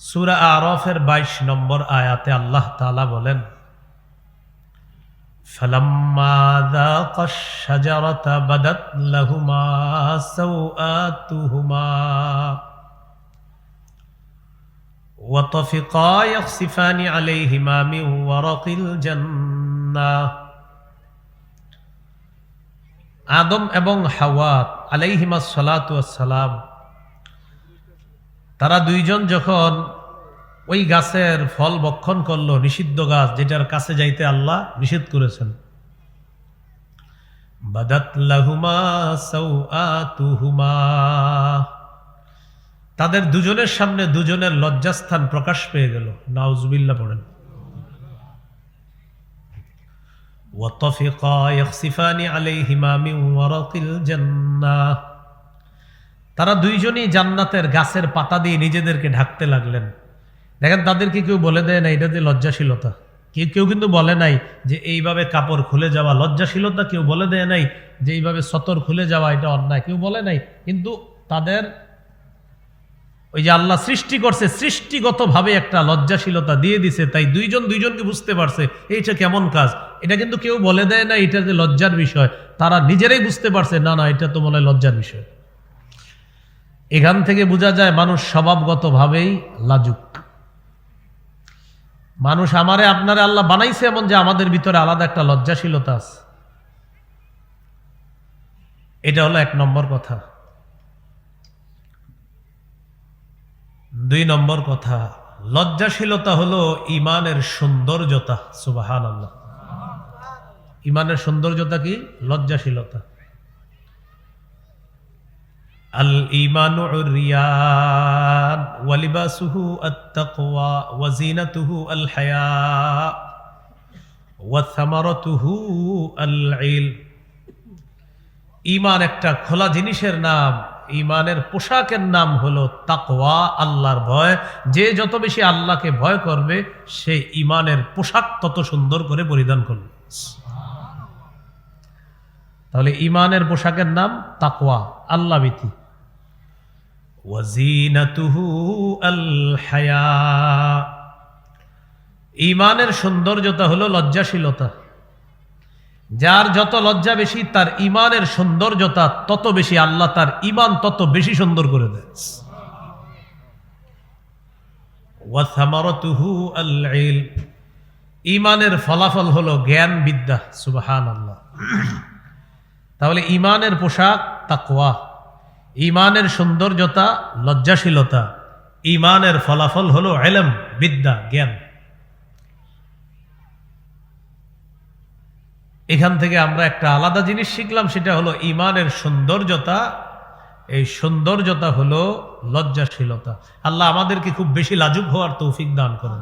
সূরা আরাফের 22 নম্বর আয়াতে আল্লাহ তাআলা বলেন, ফালাম্মা যাকাশ শাজারাতা বাদাত লাহুমা সাওআতুহুমা ওয়া তাফিকা ইয়াখসিফানি আলাইহিমা মিন ওয়ারাকিল জান্নাহ। আদম এবং হাওয়া আলাইহিমাস সালাতু ওয়াস সালাম তারা দুইজন যখন ওই গাছের ফল ভক্ষণ করলো, নিষিদ্ধ গাছ যেটার কাছে যাইতে আল্লাহ নিষেধ করেছেন, বাদাত লাহুমা সাওআতুহুমা, তাদের দুজনের সামনে দুজনের লজ্জাস্থান প্রকাশ পেয়ে গেল। নাউজুবিল্লাহ পড়েন। ওয়া তাফিকা ইয়াখসিফানি আলাইহিমা মিন ওয়ারাকিল জান্নাহ, তারা দুইজনই জান্নাতের গাছের পাতা দিয়ে নিজেদেরকে ঢাকতে লাগলেন। দেখেন, তাদেরকে কেউ বলে দেয় না এটা যে লজ্জাশীলতা, কেউ কিন্তু বলে নাই যে এইভাবে কাপড় খুলে যাওয়া লজ্জাশীলতা, কেউ বলে দেয় নাই যে এইভাবে সতর খুলে যাওয়া এটা অন্যায়, কেউ বলে নাই। কিন্তু তাদের ওই যে আল্লাহ সৃষ্টি করছে, সৃষ্টিগতভাবে একটা লজ্জাশীলতা দিয়ে দিছে, তাই দুইজনকে বুঝতে পারছে এইটা কেমন কাজ। এটা কিন্তু কেউ বলে দেয় না এটা যে লজ্জার বিষয়, তারা নিজেরাই বুঝতে পারছে না না এটা তো মনে হয় লজ্জার বিষয়। এখান থেকে বোঝা যায় মানুষ স্বভাবগতভাবেই লাজুক। মানুষ আমারে আপনারে আল্লাহ বানাইছে এমন যে আমাদের ভিতরে আলাদা একটা লজ্জাশীলতা আছে। এটা হলো 1 নম্বর কথা। 2 নম্বর কথা, লজ্জাশীলতা হলো ইমানের সৌন্দর্যতা। সুবহানাল্লাহ। ইমানের সৌন্দর্যতা কি? লজ্জাশীলতা। আল ঈমানু উরিয়ান ওয়া লিবাসুহু আত-তাকওয়া ওয়া যিনাতুহু আল হায়া ওয়া সামারাতুহু আল ইলম। ঈমান একটা খোলা জিনিসের নাম, ঈমানের পোশাকের নাম হলো তাকওয়া, আল্লাহর ভয়। যে যত বেশি আল্লাহকে ভয় করবে সে ঈমানের পোশাক তত সুন্দর করে পরিধান করবে। তাহলে ঈমানের পোশাকের নাম তাকওয়া, আল্লাহ ভীতি। ওয়াজিনাতুহু আল হায়া, ঈমানের সৌন্দর্যতা হলো লজ্জাশীলতা। যার যত লজ্জা বেশি তার ঈমানের সৌন্দর্যতা তত বেশি, আল্লাহ তার ঈমান তত বেশি সুন্দর করে দেয়। ওয়া সামারাতুহু আল ইলম, ঈমানের ফলাফল হলো জ্ঞান বিদ্যা। সুবহানাল্লাহ। তাহলে ঈমানের পোশাক তাকওয়া, ঈমানের সৌন্দর্যতা লজ্জাশীলতা, ঈমানের ফলাফল হলো ইলম, বিদ্যা, জ্ঞান। এখান থেকে আমরা একটা আলাদা জিনিস শিখলাম, সেটা হলো ঈমানের সৌন্দর্যতা। এই সৌন্দর্যতা হলো লজ্জাশীলতা। আল্লাহ আমাদেরকে খুব বেশি লাজুক হওয়ার তৌফিক দান করেন।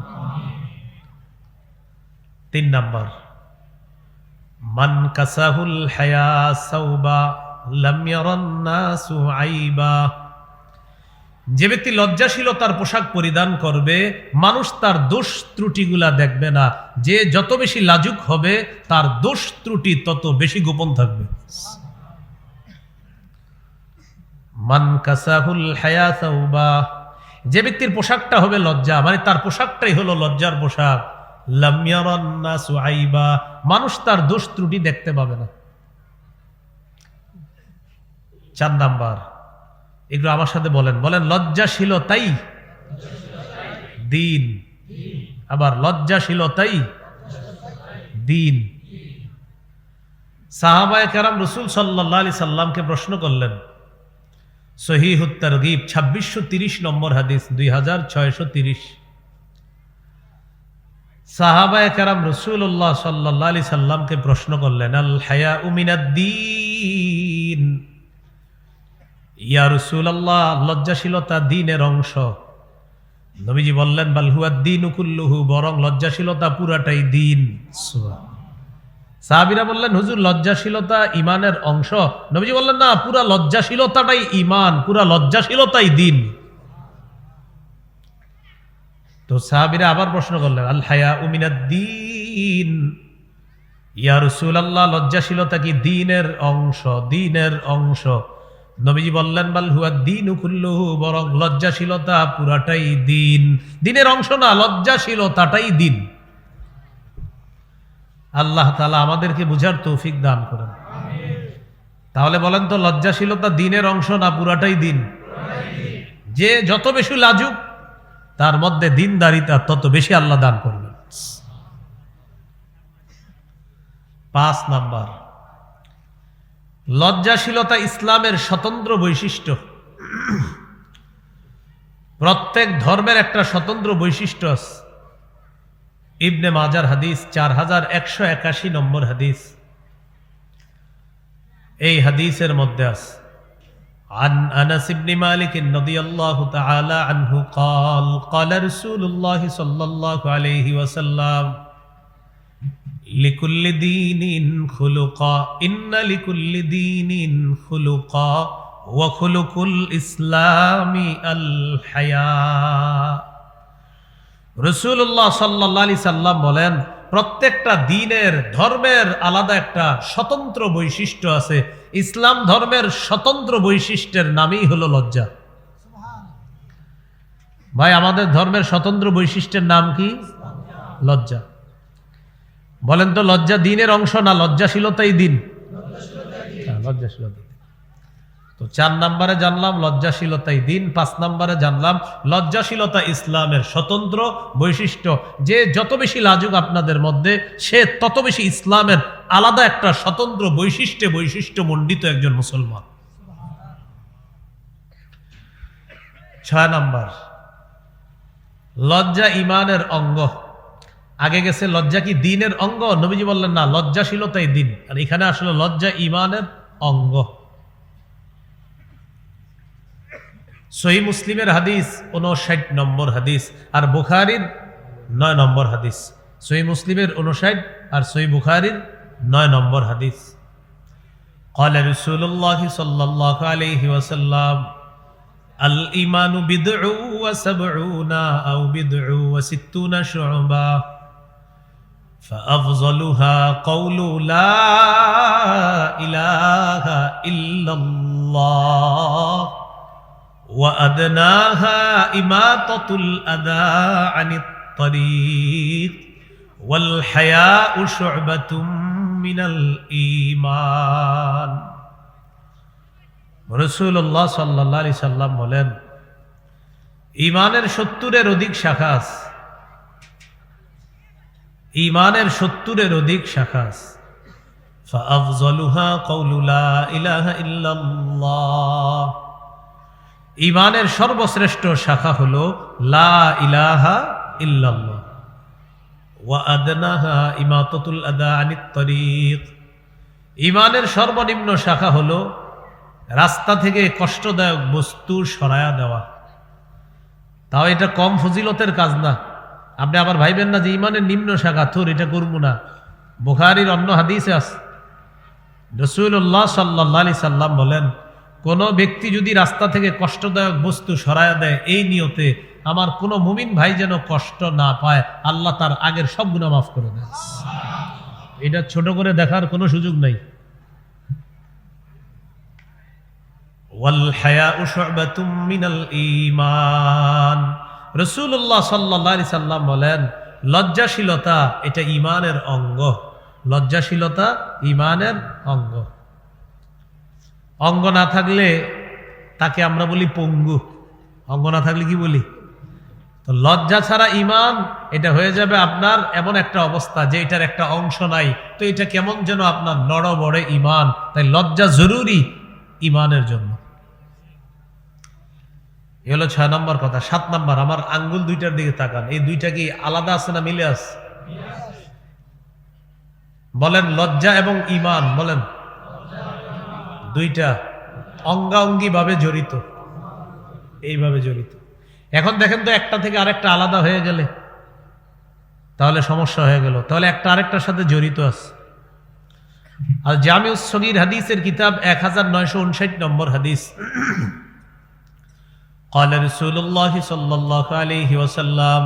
3 নাম্বার, মান কাসাহুল হায়া সাওবা লাম ইয়ারান নাসু আইবা, যে ব্যক্তি লজ্জাশীলতার পোশাক পরিধান করবে মানুষ তার দোষ ত্রুটিগুলা দেখবে না। যে যত বেশি লাজুক হবে তার দোষ ত্রুটি তত বেশি গোপন থাকবে। মান কাসাহুল হায়া সাওবা, যে ব্যক্তির পোশাকটা হবে লজ্জা, মানে তার পোশাকটাই হলো লজ্জার পোশাক, লাম ইয়ারান নাসু আইবা, মানুষ তার দোষ ত্রুটি দেখতে পাবে না। 4 নাম্বার, এগুলো আমার সাথে বলেন লজ্জাশীলতাই দ্বীন। আবার লজ্জাশীলতাই দ্বীন। সাহাবায়ে কেরাম রাসূল সাল্লাল্লাহু আলাইহি সাল্লামকে প্রশ্ন করলেন, সহিহুত তারগীব 2630 নম্বর হাদিস, 2630। সাহাবায়ে কেরাম রাসূলুল্লাহ সাল্লাল্লাহু আলাইহি সাল্লামকে প্রশ্ন করলেন, আল হায়াউ মিনাদ-দীন, ইয়া রাসূলুল্লাহ লজ্জাশীলতা দ্বীনের অংশ। নবীজি বললেন, বাল হুয়াদ-দীনু কুল্লুহু, বরং লজ্জাশীলতা পুরাটাই দ্বীন। সাহাবীরা বললেন, হুজুর লজ্জাশীলতা ঈমানের অংশ। নবীজি বললেন, না, পুরা লজ্জাশীলতাটাই ঈমান, পুরা লজ্জাশীলতাই দ্বীন। তো সাহাবীরা আবার প্রশ্ন করলেন, আল হায়াউ মিনাদ-দীন, ইয়া রাসূলুল্লাহ লজ্জাশীলতা কি দ্বীনের অংশ? দ্বীনের অংশ। নবীজি বললেন বাল হুয়া দীনু কুল্লুহু, বরং লজ্জাশীলতা পুরাটাই দিন। দিনের অংশ না, লজ্জাশীলতাটাই দিন। আল্লাহ তাআলা আমাদেরকে বুঝার তৌফিক দান করেন। তাহলে বলেন তো, লজ্জাশীলতা দিনের অংশ না পুরাটাই দিন? যে যত বেশি লাজুক তার মধ্যে দিনদারিতা তত বেশি আল্লাহ দান করবেন। 5 নাম্বার, লজ্জাশীলতা ইসলামের স্বতন্ত্র বৈশিষ্ট্য। প্রত্যেক ধর্মের একটা স্বতন্ত্র বৈশিষ্ট্য আছে। ইবনে মাজার হাদিস 4181 নম্বর হাদিস। এই হাদিসের মধ্যে আছে عن أنس بن مالك رضي الله تعالى عنه قال قال رسول الله صلى الله عليه وسلم لكل دين خلقا إن لكل دين خلقا وخلق الإسلام الحياء। রাসূলুল্লাহ সাল্লাল্লাহু আলাইহি সাল্লাম বলেন, প্রত্যেকটা দিনের ধর্মের আলাদা একটা স্বতন্ত্র বৈশিষ্ট্য আছে। ইসলাম ধর্মের স্বতন্ত্র বৈশিষ্ট্যের নামই হলো লজ্জা। ভাই, আমাদের ধর্মের স্বতন্ত্র বৈশিষ্ট্যের নাম কি? লজ্জা। বলেন তো, লজ্জা দিনের অংশ না লজ্জাশীলতাই দিন? লজ্জাশীলতা। তো 4 নম্বরে জানলাম লজ্জাশীলতাই দিন। 5 নম্বরে জানলাম লজ্জাশীলতা ইসলামের স্বতন্ত্র বৈশিষ্ট্য। যে যত বেশি লাজুক আপনাদের মধ্যে, সে তত বেশি ইসলামের আলাদা একটা স্বতন্ত্র বৈশিষ্ট্য মণ্ডিত একজন মুসলমান। 6 নম্বর, লজ্জা ইমানের অঙ্গ। আগে গেছে লজ্জা কি দ্বীনের অঙ্গ, নবীজি বললেন না, লজ্জাশীলতাই দিন। আর এখানে আসলে লজ্জা ইমানের অঙ্গ। সহিহ মুসলিমের হাদিস 59 নম্বর হাদিস আর বুখারীর 9 নম্বর হাদিস। সহিহ মুসলিমের 59 আর সহিহ বুখারীর 9 নম্বর হাদিস। قال رسول الله صلى الله عليه وسلم الإيمان بضع وسبعون أو بضع وستون شعبة فأفضلها قول لا إله إلا الله وأدناها إماطة الأذى عن الطريق والحياء شعبة من الإيمان। রাসূলুল্লাহ সাল্লাল্লাহু আলাইহি সাল্লাম বলেন, ঈমানের 70-এর অধিক শাখা আছে। ঈমানের 70-এর অধিক শাখা আছে। ফাআফযালুহা কাউলু লা ইলাহা ইল্লাল্লাহ। ঈমানের সর্বশ্রেষ্ঠ শাখা হলো লা ইলাহা ইল্লাল্লাহ। ওয়া আদনাহা ইমাতাতুল আদা আনিত তরিক। ঈমানের সর্বনিম্ন শাখা হলো রাস্তা থেকে কষ্টদায়ক বস্তু সরায়া দেওয়া। তাও এটা কম ফজিলতের কাজ না। আপনি আবার ভাইবেন না যে ঈমানের নিম্ন শাখা, থুর এটা করব না। বুখারীর অন্য হাদিসে আছে, রাসূলুল্লাহ সাল্লাল্লাহু আলাইহি সাল্লাম বলেন, কোন ব্যক্তি যদি রাস্তা থেকে কষ্টদায়ক বস্তু সরায়া দেয় এই নিয়তে, আমার কোন মুমিন ভাই যেন কষ্ট না পায়, আল্লাহ তার আগের সব গুনাহ মাফ করে দেন। এটা ছোট করে দেখার কোনো সুযোগ নাই। ওয়াল হায়াউ শু'বাতুম মিনাল ঈমান। রাসূলুল্লাহ সাল্লাল্লাহু আলাইহি সাল্লাম বলেন, লজ্জাশীলতা এটা ঈমানের অঙ্গ। লজ্জাশীলতা ঈমানের অঙ্গ। অঙ্গ না থাকলে তাকে আমরা বলি পঙ্গু। অঙ্গ না থাকলে কি বলি? তো লজ্জা ছাড়া ঈমান, এটা হয়ে যাবে আপনার এমন একটা অবস্থা যে এটার একটা অংশ নাই। তো এটা কেমন যেন আপনার নড়বড়ে ঈমান। তাই লজ্জা জরুরি ঈমানের জন্য। এ হলো 6 নম্বর কথা। 7 নম্বর, আমার আঙ্গুল দুইটার দিকে তাকান। এই দুইটা কি আলাদা আছে না মিলে আছে? বলেন, লজ্জা এবং ঈমান বলেন, দুইটা অঙ্গাঙ্গি ভাবে জড়িত, এইভাবে জড়িত। এখন দেখেন তো, একটা থেকে আরেকটা আলাদা হয়ে গেলে তাহলে সমস্যা হয়ে গেল। তাহলে একটা আরেকটার সাথে জড়িত আছে। আর জামিউস সগীর হাদিসের কিতাব 1959 নম্বর হাদিস। قال رسول الله صلى الله عليه وسلم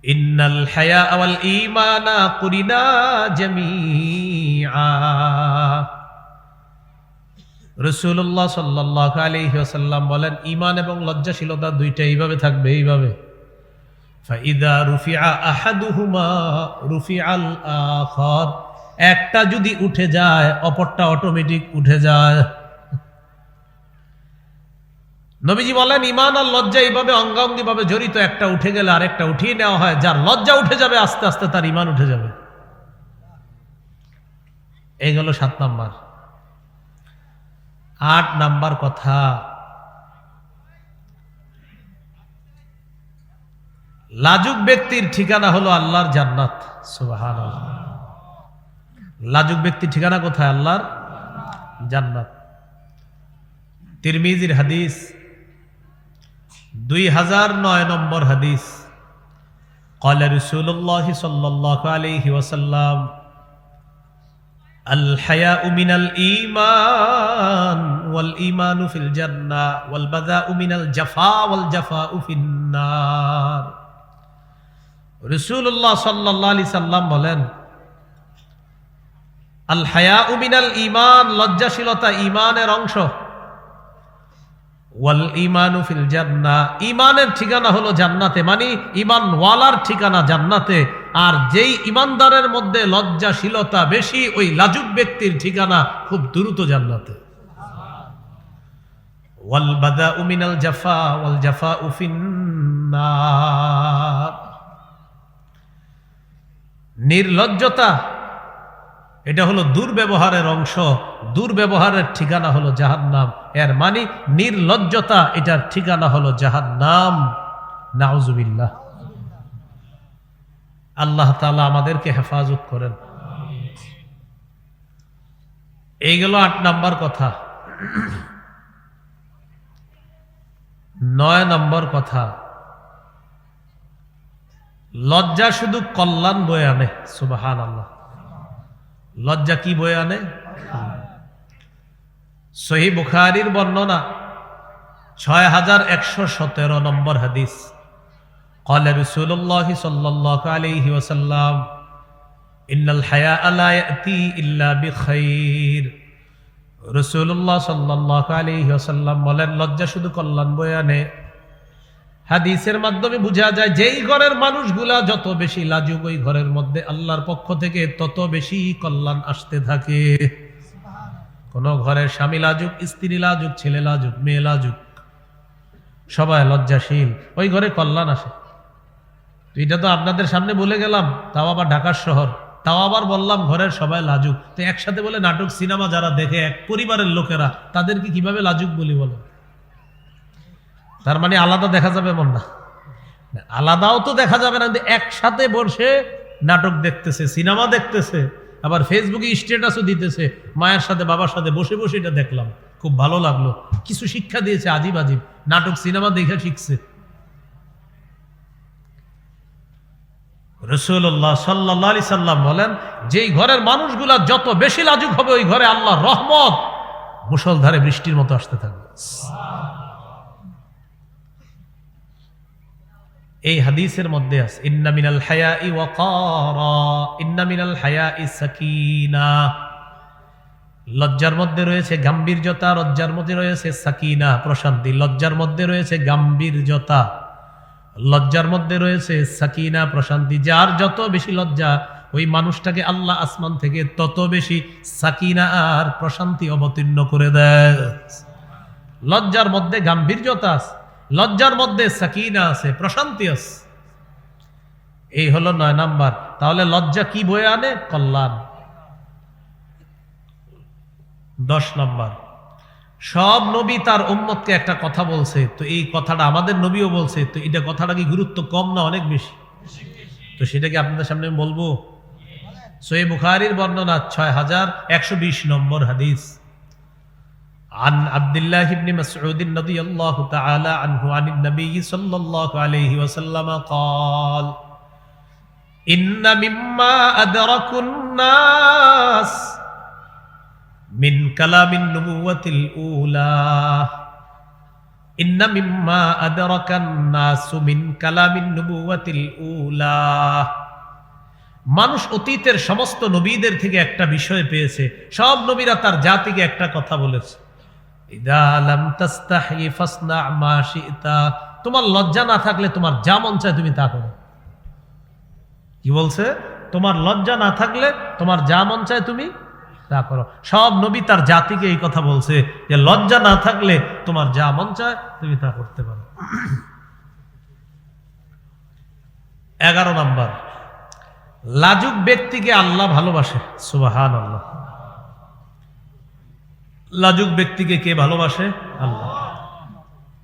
إن الحياء والإيمان قرنا جميعا রাসূলুল্লাহ সাল্লাল্লাহু আলাইহি ওয়াসাল্লাম বলেন, ঈমান এবং লজ্জাশীলতা দুইটা এইভাবে থাকবে, এইভাবে। ফাইদা রুফিআ আহাদুহুমা রুফিআল আখার, একটা যদি উঠে যায় অপরটা অটোমেটিক উঠে যায়। নবীজি বলেন, ঈমান আর লজ্জা এইভাবে অঙ্গাঙ্গি ভাবে জড়িত, একটা উঠে গেলে আরেকটা উঠিয়ে নেওয়া হয়। যার লজ্জা উঠে যাবে আস্তে আস্তে তার ঈমান উঠে যাবে। এই গেল 7 নাম্বার। 8 নাম্বার কথা, লাজুক ব্যক্তির ঠিকানা হলো আল্লাহর জান্নাত। সুবহানাল্লাহ। লাজুক ব্যক্তির ঠিকানা কোথায়? আল্লাহর জান্নাত। তিরমিজির হাদিস, 2009 নম্বর হাদিস। ক্বালা রাসূলুল্লাহ সাল্লাল্লাহু আলাইহি ওয়াসাল্লাম, আল হায়াউ মিনাল ঈমান ওয়াল ঈমানু ফিল জান্নাহ ওয়াল বাযাউ মিনাল জাফা ওয়াল জাফাউ ফিন নার। রাসূলুল্লাহ সাল্লাল্লাহু আলাইহি সাল্লাম বলেন, আল হায়াউ মিনাল ঈমান, লজ্জাশীলতা ঈমানের অংশ। ওয়াল ঈমানু ফিল জান্নাহ, ঈমানের ঠিকানা হলো জান্নাতে, মানে ঈমান ওয়ালার ঠিকানা জান্নাতে। আর যেই ঈমানদারের মধ্যে লজ্জাশীলতা বেশি, ওই লাজুক ব্যক্তির ঠিকানা খুব দ্রুত জান্নাতে। ওয়াল বাদাউ মিনাল জাফা ওয়াল জাফাউ ফিন নার। নির্লজ্জতা এটা হলো দুর্ব্যবহারের অংশ, দুর্ব্যবহারের ঠিকানা হলো জাহান্নাম। এর মানে নির্লজ্জতা, এটার ঠিকানা হলো জাহান্নাম। নাউজুবিল্লাহ। আল্লাহ তাআলা আমাদেরকে হেফাজত করেন। এই গেল 8 নাম্বার কথা। 9 নম্বর কথা, লজ্জা শুধু কল্যাণ বয়ে আনে। সুবহানাল্লাহ। লজ্জা কি বয়ে আনে? সহিহ বুখারীর বর্ণনা, 6117 নম্বর হাদিস। ক্বালা রাসূলুল্লাহ সাল্লাল্লাহু আলাইহি ওয়াসাল্লাম, ইন্নাল হায়াআ লা ইয়াতি ইল্লা বিখাইর। রাসূলুল্লাহ সাল্লাল্লাহু আলাইহি ওয়াসাল্লাম বলেন, লজ্জা শুধু কল্যাণ বয়ে আনে। হাদিসের মাধ্যমে বোঝা যায়, যেই ঘরের মানুষগুলা যত বেশি লাজুক, ওই ঘরের মধ্যে আল্লাহর পক্ষ থেকে তত বেশি কল্যাণ আসতে থাকে। কোন ঘরের স্বামী লাজুক, স্ত্রী লাজুক, ছেলে লাজুক, মেয়ে লাজুক, সবাই লজ্জাশীল, ওই ঘরে কল্যাণ আসে। তো এটা তো আপনাদের সামনে বলে গেলাম, তাও আবার ঢাকার শহর, তাও আবার বললাম ঘরের সবাই লাজুক। তো একসাথে বলে নাটক সিনেমা যারা দেখে এক পরিবারের লোকেরা, তাদেরকে কিভাবে লাজুক বলি বলো? তার মানে আলাদা দেখা যাবে এমন না, আলাদাও তো দেখা যাবে না, একসাথে বসে নাটক দেখতেছে, সিনেমা দেখতেছে, আবার ফেসবুকে স্ট্যাটাসও দিতেছে, মায়ের সাথে বাবার সাথে বসে বসে এটা দেখলাম, খুব ভালো লাগলো, কিছু শিক্ষা দিয়েছে, আজিব আজিব নাটক সিনেমা দেখে শিখছে। রাসূলুল্লাহ সাল্লাল্লাহু আলাইহি সাল্লাম বলেন, যেই ঘরের মানুষগুলা যত বেশি লাজুক হবে, ওই ঘরে আল্লাহর রহমত মুষলধারে বৃষ্টির মতো আসতে থাকবে। এই হাদিসের মধ্যে আছে, ইন্না মিনাল হায়াই ওয়াকারা, ইন্না মিনাল হায়াই সাকিনা। লজ্জার মধ্যে রয়েছে গাম্ভীর্যতা, লজ্জার মধ্যে রয়েছে সাকিনা, প্রশান্তি। লজ্জার মধ্যে রয়েছে গাম্ভীর্যতা, লজ্জার মধ্যে রয়েছে সাকিনা, প্রশান্তি। যার যত বেশি লজ্জা, ওই মানুষটাকে আল্লাহ আসমান থেকে তত বেশি সাকিনা আর প্রশান্তি অবতীর্ণ করে দেয়। লজ্জার মধ্যে গাম্ভীর্যতা আছে, লজ্জার মধ্যে সাকিনা আছে, প্রশান্তি আছে। এই হলো 9 নাম্বার। তাহলে লজ্জা কি বয়ে আনে? কল্যাণ। 10 নাম্বার, সব নবী তার উম্মতকে একটা কথা বলছে, তো এই কথাটা আমাদের নবীও বলছে, তো এটা কথাটা কি গুরুত্ব কম না অনেক বেশি? তো সেটা কি আপনাদের সামনে আমি বলবো? সহিহ বুখারীর বর্ণনা, 6120 নম্বর হাদিস। عن عبد الله بن مسعود رضي الله تعالى عنه عن النبي صلى الله عليه وسلم قال إن مما أدرك الناس من كلام النبوة الأولى إن مما أدرك الناس من كلام النبوة الأولى। মানুষ অতীতের সমস্ত নবীদের থেকে একটা বিষয় পেয়েছে, সব নবীরা তার জাতিকে একটা কথা বলেছে। ইদা লাম তাস্তাহি ফাসনা মা শিতা, তোমার লজ্জা না থাকলে তোমার যা মন চায় তুমি তা করো। কি বলছে? তোমার লজ্জা না থাকলে তোমার যা মন চায় তুমি তা করো। সব নবী তার জাতিকে এই কথা বলছে যে লজ্জা না থাকলে তোমার যা মন চায় তুমি তা করতে পারো। 11 নাম্বার, লাজুক ব্যক্তিকে আল্লাহ ভালোবাসে। সুবহানাল্লাহ। লাজুক ব্যক্তিকে কে ভালোবাসে? আল্লাহ।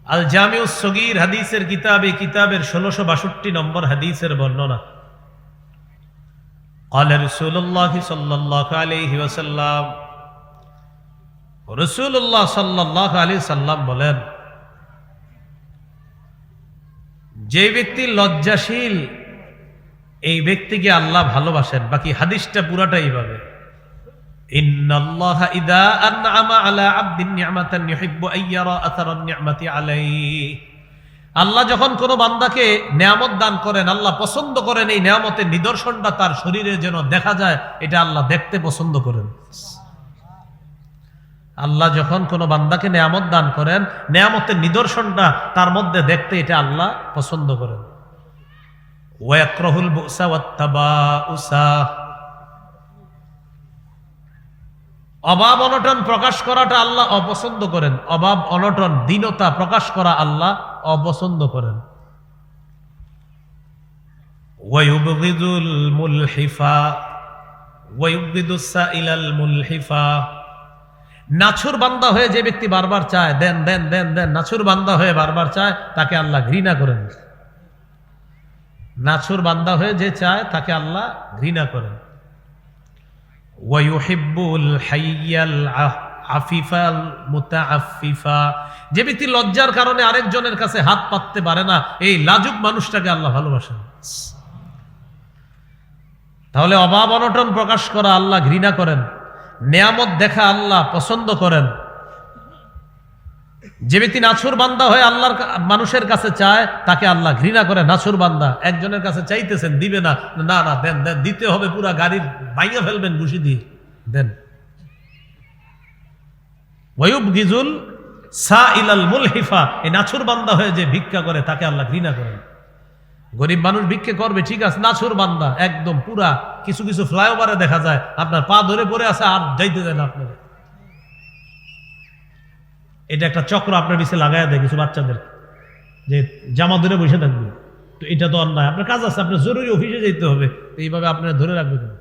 আল জামিউস সগীর হাদিসের কিতাবে, কিতাবের 1662 নম্বর হাদিসের বর্ণনা। قال رسول الله صلى الله عليه وسلم, রাসূলুল্লাহ সাল্লাল্লাহু আলাইহি সাল্লাম বলেন, যে ব্যক্তি লজ্জাশীল এই ব্যক্তিকে আল্লাহ ভালোবাসেন। বাকি হাদিসটা পুরাটাই এইভাবে, ইন্নাল্লাহা ইযা আনআমা আলা আবদিন নি'মাতান ইউহিব্বু আইয়ারা আথারান নি'মাতি আলাইহি, আল্লাহ যখন কোন বান্দাকে নেয়ামত দান করেন, আল্লাহ পছন্দ করেন এই নেয়ামতের নিদর্শনটা তার শরীরে যেন দেখা যায়, এটা আল্লাহ দেখতে পছন্দ করেন। আল্লাহ যখন কোন বান্দাকে নেয়ামত দান করেন, নেয়ামতের নিদর্শনটা তার মধ্যে দেখতে এটা আল্লাহ পছন্দ করেন। ওয়ায়াকরাহুল বুসা ওয়াত্তাবাউসা, অভাব অনটন প্রকাশ করাটা আল্লাহ অপছন্দ করেন। অভাব অনটন দীনতা প্রকাশ করা আল্লাহ অপছন্দ করেন। ওয়ায়ুবগিদুল মুলহিফা ওয়ায়ুবগিদুস সাইলাল মুলহিফা, নাছুর বান্দা হয়ে যে ব্যক্তি বারবার চায় দেন দেন দেন দেন, নাছুর বান্দা হয়ে বারবার চায়, তাকে আল্লাহ ঘৃণা করেন। নাছুর বান্দা হয়ে যে চায় তাকে আল্লাহ ঘৃণা করেন। ওয়ায়ুহিব্বুল হাইয়াল আফিফাল মুতাআফফিফা, যে ব্যক্তি লজ্জার কারণে আরেকজনের কাছে হাত পাততে পারে না, এই লাজুক মানুষটাকে আল্লাহ ভালোবাসেন। তাহলে অভাব অনটন প্রকাশ করা আল্লাহ ঘৃণা করেন, নেয়ামত দেখা আল্লাহ পছন্দ করেন। যে ব্যক্তি নাছুর বান্দা হয়ে আল্লাহর মানুষের কাছে চায় তাকে আল্লাহ ঘৃণা করে। নাছুর বান্দা একজনের কাছে চাইতেছেন, দিবে না, না না দেন দেন, দিতে হবে, পুরা গাড়ির ভাঙিয়ে ফেলবেন ঘুষি দিয়ে, দেন। ওয়ায়ুবগিজুল সাইলাল মুলহিফা, এই নাছুর বান্দা হয়ে যে ভিক্ষা করে তাকে আল্লাহ ঘৃণা করেন। গরিব মানুষ ভিক্ষা করবে ঠিক আছে, নাছুর বান্দা একদম পুরা, কিছু কিছু ফ্লাইওভারে দেখা যায় আপনার পা ধরে পড়ে আছে আর যাইতে দেন আপনার। এটা একটা চক্র আপনার পিছে লাগাই দেয় কিছু বাচ্চাদের, যে জামা ধরে বসে থাকবে। তো এটা তো অন্যায়, আপনার কাজ আছে, আপনার জরুরি অফিসে যেতে হবে, এইভাবে আপনার ধরে রাখবে কেন?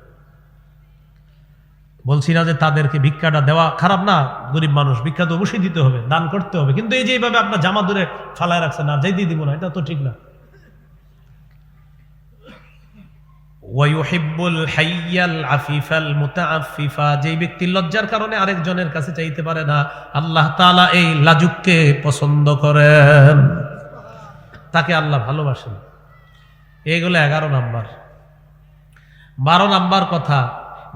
বলছি না যে তাদেরকে ভিক্ষাটা দেওয়া খারাপ না, গরিব মানুষ ভিক্ষা তো অবশ্যই দিতে হবে, দান করতে হবে, কিন্তু এই যে এইভাবে আপনার জামা ধরে ফালায় রাখছেন আর যাইতে দিব না, এটা তো ঠিক না। ওয়ায়ুহিব্বুল হাইয়াল আফিফাল মুতাআফফিফা, যেই ব্যক্তি লজ্জার কারণে আরেকজনের কাছে চাইতে পারে না, আল্লাহ তাআলা এই লাজুককে পছন্দ করেন, তাকে আল্লাহ ভালোবাসেন। এইগুলো 11 নাম্বার। 12 নাম্বার কথা,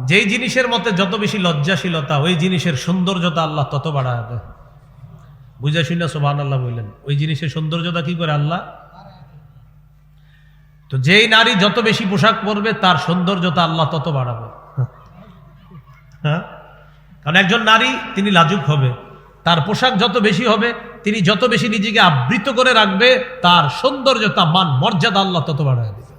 যেই জিনিসের মধ্যে যত বেশি লজ্জাশীলতা, ওই জিনিসের সৌন্দর্যতা আল্লাহ তত বাড়ায় দেয়। বুঝা শুনে সুবহানাল্লাহ বললেন, ওই জিনিসের সৌন্দর্যতা কি করে আল্লাহ। তো যেই নারী যত বেশি পোশাক পরবে তার সৌন্দর্যতা আল্লাহ তত বাড়াবে। হ্যাঁ, কারণ একজন নারী তিনি লাজুক হবে, তার পোশাক যত বেশি হবে, তিনি যত বেশি নিজেকে আবৃত করে রাখবে, তার সৌন্দর্যতা মান মর্যাদা আল্লাহ তত বাড়ায় দেবে।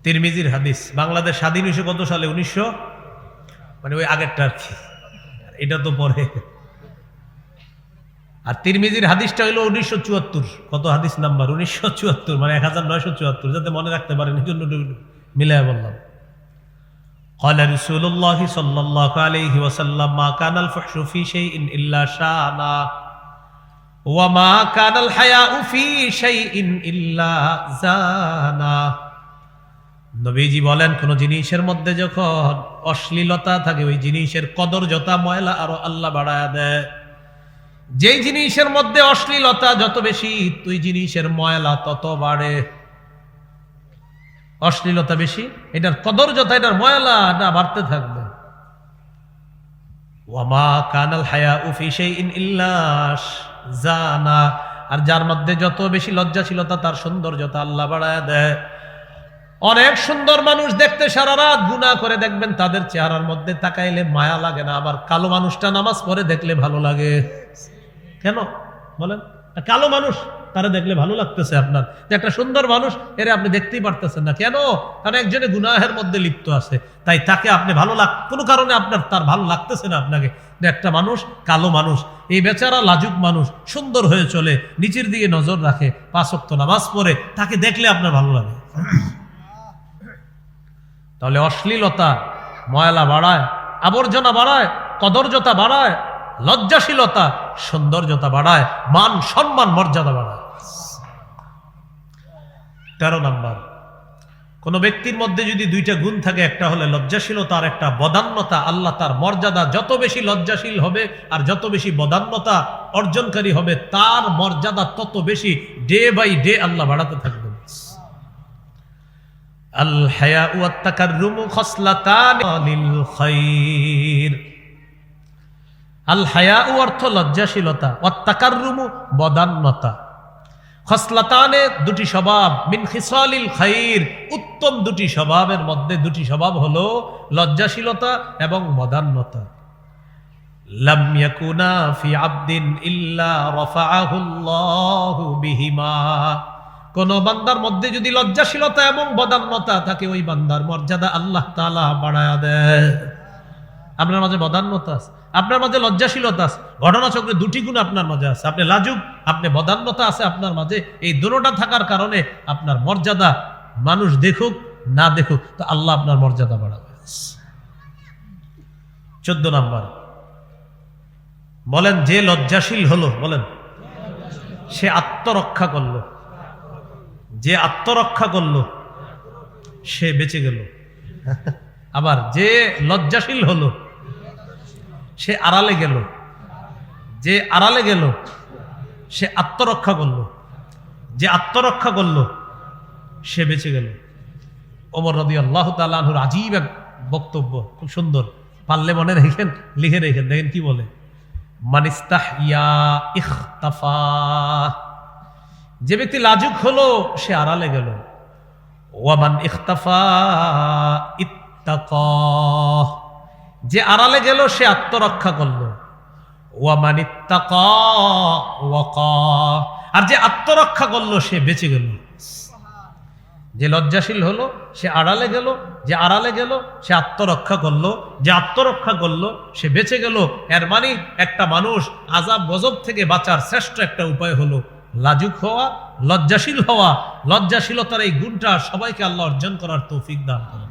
তিরমিজির হাদিস, বাংলাদেশ স্বাধীন হয়েছে কত সালে? 1900, মানে ওই আগেরটা আর কি, এটা তো পরে। আর তিরমিজির হাদিসটা হলো 1974। কত হাদিস নাম্বার? 1974, মানে 1974, যাতে মনে রাখতে পারেন এই জন্য মিলাই বললাম। قال رسول الله صلى الله عليه وسلم ما كان الفحش في شيء إلا شانا وما كان الحياء في شيء إلا زانا। নবীজি বলেন, কোন জিনিসের মধ্যে যখন অশ্লীলতা থাকে ওই জিনিসের কদর্যতা, ময়লা আরো আল্লাহ বাড়ায় দেয়। যেই জিনিসের মধ্যে অশ্লীলতা যত বেশি, তুই জিনিসের ময়লা তত বাড়ে। অশ্লীলতা বেশি, এটার কদর্যতা, এটার ময়লাটা বাড়তে থাকবে। ওয়ামা কানাল হায়াউ ফি শাইইন ইল্লা জানা, আর যার মধ্যে যত বেশি লজ্জাশীলতা তার সৌন্দর্যতা আল্লাহ বাড়ায় দেয়। অনেক সুন্দর মানুষ দেখতে সারা রাত গুনাহ করে, দেখবেন তাদের চেহারার মধ্যে তাকাইলে মায়া লাগে না, আবার কালো মানুষটা নামাজ পড়ে দেখলে ভালো লাগে। কেন বলেন? কালো মানুষ তারা দেখলে ভালো লাগতেছে আপনার, যে একটা সুন্দর মানুষ এর আপনি দেখতেই পারতেছেন না। কেন? কারণ একজনে গুনাহের মধ্যে লিপ্ত আছে, তাই তাকে আপনি কোনো কারণে আপনার তার ভালো লাগতেছে না আপনাকে। একটা মানুষ কালো মানুষ, এই বেচারা লাজুক মানুষ সুন্দর হয়ে চলে, নিচের দিকে নজর রাখে, 5 ওয়াক্ত নামাজ পড়ে, তাকে দেখলে আপনার ভালো লাগে। তাহলে অশ্লীলতা ময়লা বাড়ায়, আবর্জনা বাড়ায়, কদর্যতা বাড়ায়, লজ্জাশীলতা সৌন্দর্যতা বাড়ায়, মান সম্মান মর্যাদা বাড়ায়। 13 নাম্বার, কোন ব্যক্তির মধ্যে যদি 2টা গুণ থাকে, একটা হলে লজ্জাশীলতা আর একটা বদান্যতা, আল্লাহ তার মর্যাদা, যত বেশি লজ্জাশীল হবে আর যত বেশি বদান্যতা অর্জনকারী হবে, তার মর্যাদা তত বেশি ডে বাই ডে আল্লাহ বাড়াতে থাকবেন। আল হায়া ওয়াত তাকাররুমু খসলাতান লিল খায়র। আল হায়া অর্থ লজ্জাশীলতা, ওয়াত তাকাররুমু বদান্যতা, খসলাতানে 2টি স্বভাব, মিন খিসালিল খায়র উত্তম 2টি স্বভাবের মধ্যে 2টি স্বভাব হলো লজ্জাশীলতা এবং বদান্যতা। লাম ইয়াকুনা ফি আবদিন ইল্লা রাফাআহুল্লাহু বিহিমা। কোন বান্দার মধ্যে যদি লজ্জাশীলতা এবং বদান্যতা থাকে, ওই বান্দার মর্যাদা আল্লাহ তাআলা বাড়ায়া দেয়। আপনার মাঝে বদান্যতা আছে, আপনার মাঝে লজ্জাশীলতা আছে, ঘটনাচক্রে 2টি গুণ আপনার মাঝে আছে, আপনি লাজুক, আপনি বদান্যতা আছে আপনার মাঝে। এই দুটোটা থাকার কারণে আপনার মর্যাদা, মানুষ দেখুক না দেখুক, তো আল্লাহ আপনার মর্যাদা বাড়াবে। 14 নাম্বার, বলেন যে লজ্জাশীল হলো, বলেন সে আত্মরক্ষা করলো। যে আত্মরক্ষা করলো সে বেঁচে গেল। আবার যে লজ্জাশীল হলো সে আড়ালে গেল। যে আড়ালে গেল সে আত্মরক্ষা করলো। যে আত্মরক্ষা করলো সে বেঁচে গেল। ওমর রাদিয়াল্লাহু তাআলা আনহুর আজীব এক বক্তব্য, খুব সুন্দর, পারলে মনে রেখেন, লিখে রেখেন, দেখেন কি বলে। মানিস্তাহইয়া ইখতাফা। যে ব্যক্তি লাজুক হলো সে আড়ালে গেল। ওয়ামান ইখতাফা ইত্তাকা। যে আড়ালে গেল সে আত্মরক্ষা করলো। ওয়ামান ইত্তাকা ওয়াকা। আর যে আত্মরক্ষা করলো সে বেঁচে গেল। যে লজ্জাশীল হলো সে আড়ালে গেল, যে আড়ালে গেল সে আত্মরক্ষা করলো, যে আত্মরক্ষা করলো সে বেঁচে গেল। এর মানে একটা মানুষ আযাব গজব থেকে বাঁচার শ্রেষ্ঠ একটা উপায় হলো লাজুক হওয়া, লজ্জাশীল হওয়া। লজ্জাশীলতার এই গুণটা সবাইকে আল্লাহ অর্জন করার তৌফিক দান করেন।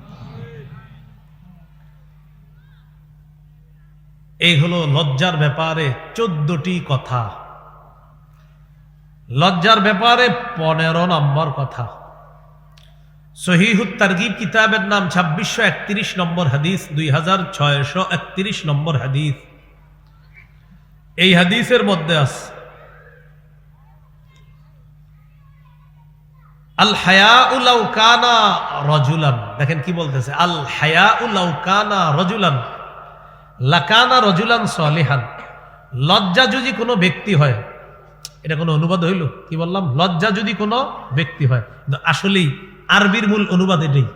এই হলো লজ্জার ব্যাপারে 14টি কথা। লজ্জার ব্যাপারে 15 নম্বর কথা। সহিহুত তারগিব কিতাবের নাম 2631 নম্বর হাদিস, 2631 নম্বর হাদিস। এই হাদিসের মধ্যে আছে আল হায়াউ লাউ কানা রাজুলান। দেখেন কি বলতেছে, আল হায়াউ লাউ কানা রাজুলান লাকানা রাজুলান সালিহান। লজ্জা যদি কোনো ব্যক্তি হয়, এটা কোনো অনুবাদ হইল? কি বললাম? লজ্জা যদি কোনো ব্যক্তি হয়, আসলেই আরবির মূল অনুবাদ এটাই,